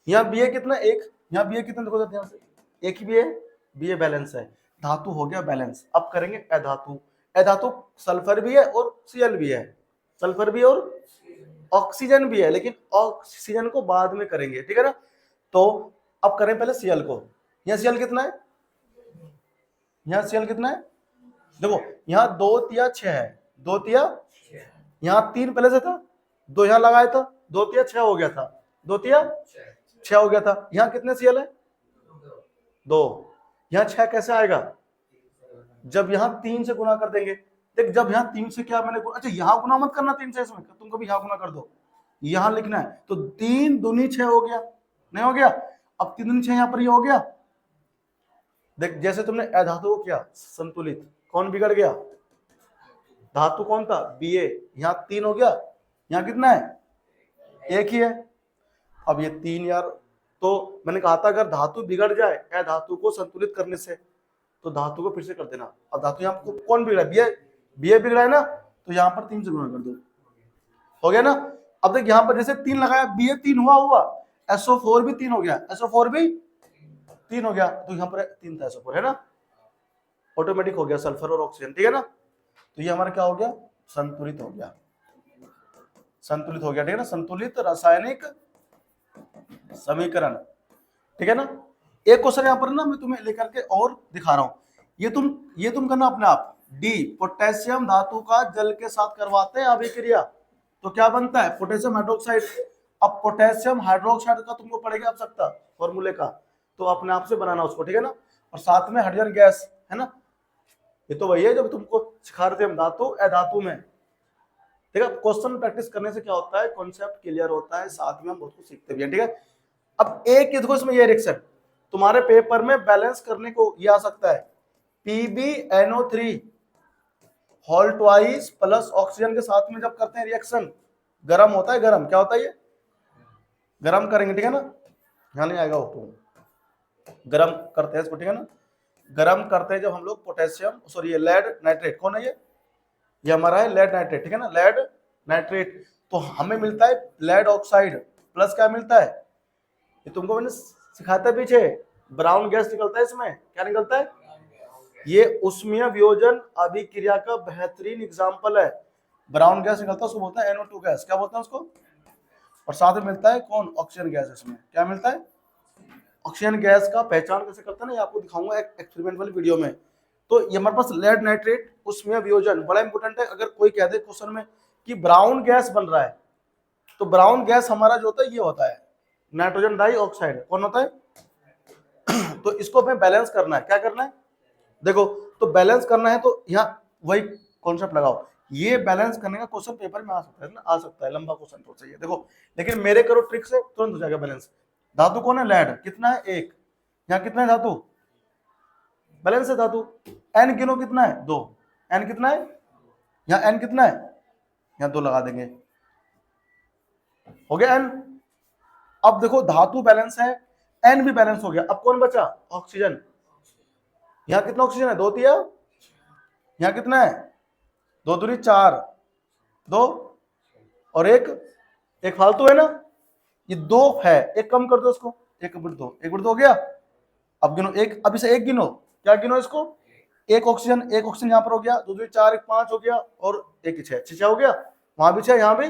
यहाँ Ba कितना 1, यहाँ Ba कितना, देखो ध्यान से, एक ही Ba बैलेंस है, धातु हो गया बैलेंस। अब करेंगे अधातु, अधातु सल्फर भी है और Cl भी है, सल्फर भी और ऑक्सीजन भी है, लेकिन ऑक्सीजन को बाद में करेंगे, ठीक है ना। तो अब करें पहले Cl को, यहाँ Cl कितना है, यहाँ Cl कितना है, देखो यहाँ 2 तिया 6 है, 2 तिया, यहाँ 3 पहले से था, 2 यहाँ लगाया था, 2 तिया 6 हो गया था, 2 तिया 6 हो गया था, यहाँ कितने Cl है 2, यहाँ 6 कैसे आएगा, जब यहाँ 3 से गुना कर देंगे। देख जब यहाँ 3 से क्या मैंने, अच्छा यहाँ गुना मत करना 3 से, इसमें तुम कभी यहाँ गुना कर दो, यहाँ लिखना है, तो 3 दूनी 6 हो गया, नहीं हो गया, अब 3 दूनी 6 यहाँ पर ये हो गया। देख जैसे तुमने अधातु को किया संतुलित, कौन बिगड़ गया, धातु कौन था Ba, यहाँ 3 हो गया, यहाँ कितना है 1 ही है। अब ये 3 यार, तो मैंने कहा था अगर धातु बिगड़ जाए अधातु को संतुलित करने से, तो धातु को फिर से कर देना। अब धातु यहाँ कौन बिगड़ा है, Ba बिगड़ा है ना, तो यहाँ पर 3 से गुणा कर दो, हो गया ना। अब देख यहाँ पर जैसे 3 लगाया, Ba 3 हुआ, SO4 भी 3 हो गया, SO4 भी 3 हो गया, तो यहाँ पर 3 था SO4, है ना, ऑटोमेटिक हो गया सल्फर और ऑक्सीजन, ठीक है ना। तो ये हमारा क्या हो गया, संतुलित हो गया, संतुलित हो गया, ठीक है ना, संतुलित रासायनिक समीकरण, ठीक है ना। एक क्वेश्चन यहाँ पर ना मैं तुम्हें लेकर के और दिखा रहा हूं, ये तुम करना अपने आप, डी पोटेशियम धातु का जल के साथ करवाते हैं अभिक्रिया, तो क्या बनता है पोटेशियम हाइड्रोक्साइड। अब पोटेशियम हाइड्रोक्साइड का तुमको पड़ेगा आवश्यकता फॉर्मूले का, तो अपने आप से बनाना उसको, ठीक है ना। और साथ में हाइड्रोजन गैस, है ना, ये तो वही है जब तुमको सिखा रहे थे हम धातु अधातु में, ठीक है। क्वेश्चन प्रैक्टिस करने से क्या होता है, कॉन्सेप्ट क्लियर होता है, साथ में हम बहुत कुछ सीखते भी हैं, ठीक है। अब एक देखो इसमें ये रिएक्शन तुम्हारे पेपर में बैलेंस करने को ये आ सकता है, PbNO3 whole twice plus oxygen के साथ में जब करते हैं रिएक्शन, गर्म होता है, गर्म क्या होता है, ये गर्म करेंगे, ठीक है ना, यहाँ नहीं आएगा वो, गर्म करते हैं इसको, ठीक है ना, गर्म करते हैं जब हम लोग पोटेशियम, सॉरी ये लेड नाइट्रेट, कौन है ये हमारा है लेड नाइट्रेट, ठीक है ना, लेड नाइट्रेट, तो हमें मिलता है लेड ऑक्साइड प्लस क्या मिलता है, ये तुमको मैंने सिखाता है पीछे, ब्राउन गैस निकलता है इसमें, क्या निकलता है, ये उष्मीय वियोजन अभिक्रिया का बेहतरीन एग्जांपल है, ब्राउन गैस निकलता है उसको बोलता है NO2 गैस, क्या बोलते हैं उसको, और साथ में मिलता है कौन, ऑक्सीजन गैस, इसमें क्या मिलता है, ऑक्सीजन गैस का पहचान कैसे करता है ना, ये आपको दिखाऊंगा एक एक्सपेरिमेंट वाली वीडियो में। तो ये हमारे पास लेड नाइट्रेट उष्मीय वियोजन बड़ा इंपॉर्टेंट है, अगर कोई कह दे क्वेश्चन में कि ब्राउन गैस बन रहा है, तो ब्राउन गैस हमारा जो होता है ये होता है नाइट्रोजन डाइऑक्साइड, कौन होता है तो इसको हमें बैलेंस करना है, क्या करना है, देखो तो बैलेंस करना है, तो यहाँ वही कॉन्सेप्ट लगाओ, ये बैलेंस करने का क्वेश्चन पेपर में आ सकता है ना, आ सकता है, लंबा क्वेश्चन तो चाहिए, देखो लेकिन मेरे करो ट्रिक से तुरंत हो जाएगा बैलेंस। धातु कौन है, लेड, कितना है 1, यहाँ कितना है धातु बैलेंस है धातु। एन गिनो कितना है, 2। एन कितना है, यहाँ एन कितना है, यहाँ 2 लगा देंगे, हो गया एन। अब देखो धातु बैलेंस है, एन भी बैलेंस हो गया, अब कौन बचा, ऑक्सीजन। यहाँ कितना ऑक्सीजन है, 2 तिया, यहाँ कितना है, 2 दूनी 4, 2 और एक फालतू है ना, ये 2 है, एक कम कर दो इसको, 1/2, 1/2 हो गया। अब गिनो एक, अब इसे एक गिनो, क्या गिनो इसको, एक ऑक्सीजन यहाँ पर हो गया, 2 दूनी 4, 1 5 हो गया, और 1 6, 6 हो गया, वहां भी 6, यहाँ भी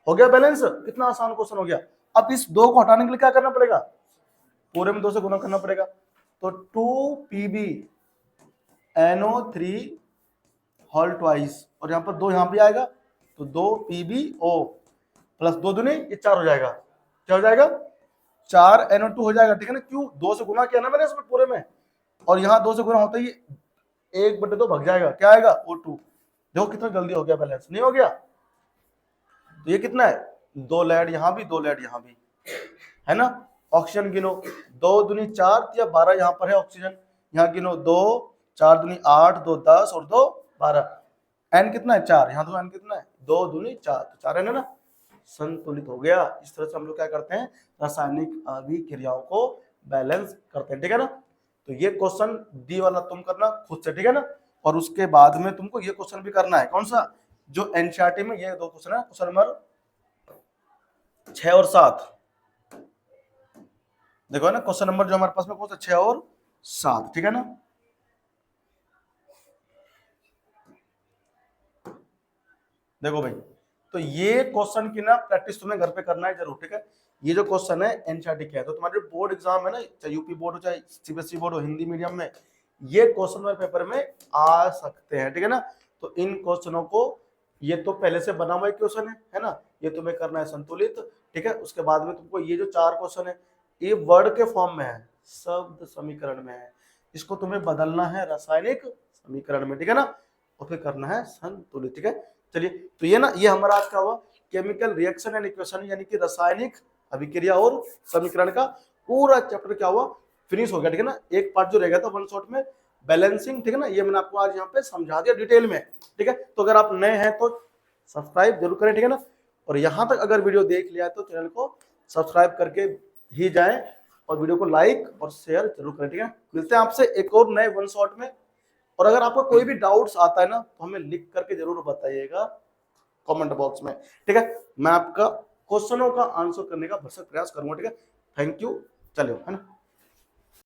हो गया बैलेंस। कितना आसान क्वेश्चन हो गया। अब इस 2 को हटाने के लिए क्या करना पड़ेगा, पूरे में 2 से गुना करना पड़ेगा, तो 2Pb NO3 होल ट्वाइस, और यहाँ पर 2 यहाँ भी आएगा, तो 2PbO प्लस 2 दूनी ये 4 हो जाएगा, क्या हो जाएगा, 4 NO2 हो जाएगा, ठीक है ना। क्यों, 2 से गुना किया ना मैंने इसमें पूरे में, और यहाँ 2 से गुना होता ही 1/2 भाग जाएगा, क्या आएगा, O2। देखो कितना जल्दी हो गया बैलेंस, नहीं हो गया। तो ये कितना है, 2 लेड यहाँ भी, 2 लेड यहाँ भी, है ना। ऑक्सीजन गिनो, 2 दूनी 4 या 12 यहाँ पर है ऑक्सीजन, यहाँ गिनो 2 4 दूनी 8, 2 10 और 2 12। एन कितना है, 4, यहाँ तो एन कितना है, 2 दूनी 4, तो 4 है ना, संतुलित हो गया। इस तरह से हम लोग क्या करते हैं, रासायनिक अभिक्रियाओं को बैलेंस करते हैं, ठीक है ना। तो ये क्वेश्चन डी वाला तुम करना खुद से, ठीक है ना। और उसके बाद में तुमको ये क्वेश्चन भी करना है, कौन सा, जो एनसीईआरटी में ये 2 क्वेश्चन है, क्वेश्चन नंबर 6 और 7। देखो ना क्वेश्चन नंबर जो हमारे पास में कौन सा, 6 और 7, ठीक है ना। देखो भाई, तो ये क्वेश्चन की ना प्रैक्टिस तुम्हें घर पे करना है जरूर, ठीक है। ये जो क्वेश्चन है एनसीईआरटी का है, तो तुम्हारे बोर्ड एग्जाम है ना, चाहे यूपी बोर्ड हो चाहे सीबीएसई बोर्ड हो, हिंदी मीडियम में ये क्वेश्चन तुम्हारे पेपर में आ सकते हैं, ठीक है ना। तो इन क्वेश्चनों को, ये तो पहले से बना हुआ क्वेश्चन है ना, ये तुम्हें करना है संतुलित, ठीक है। उसके बाद में तुमको ये जो 4 क्वेश्चन है, ये वर्ड के फॉर्म में है, शब्द समीकरण में है, इसको तुम्हें बदलना है रासायनिक समीकरण में, ठीक है ना, और फिर करना है संतुलित, ठीक है। चलिए, तो ये ना, ये हमारा आज का हुआ केमिकल रिएक्शन एंड इक्वेशन, यानी कि रासायनिक अभिक्रिया और समीकरण का पूरा चैप्टर क्या हुआ, फिनिश हो गया, ठीक है ना। एक पार्ट जो रह गया था वन शॉट में, बैलेंसिंग, ठीक है ना, ये मैंने आपको आज यहाँ पे समझा दिया डिटेल में, ठीक है। तो अगर आप नए हैं तो सब्सक्राइब जरूर करें, ठीक है ना। और यहाँ तक अगर वीडियो देख लिया तो चैनल को सब्सक्राइब करके ही जाएं, और वीडियो को लाइक और शेयर जरूर करें, ठीक है। मिलते हैं आपसे एक और नए वन शॉट में। और अगर आपको कोई भी डाउट्स आता है ना, तो हमें लिख करके जरूर बताइएगा कमेंट बॉक्स में, ठीक है। मैं आपका क्वेश्चनों का आंसर करने का भरसक प्रयास करूंगा, ठीक है। थैंक यू, चलिए, है ना।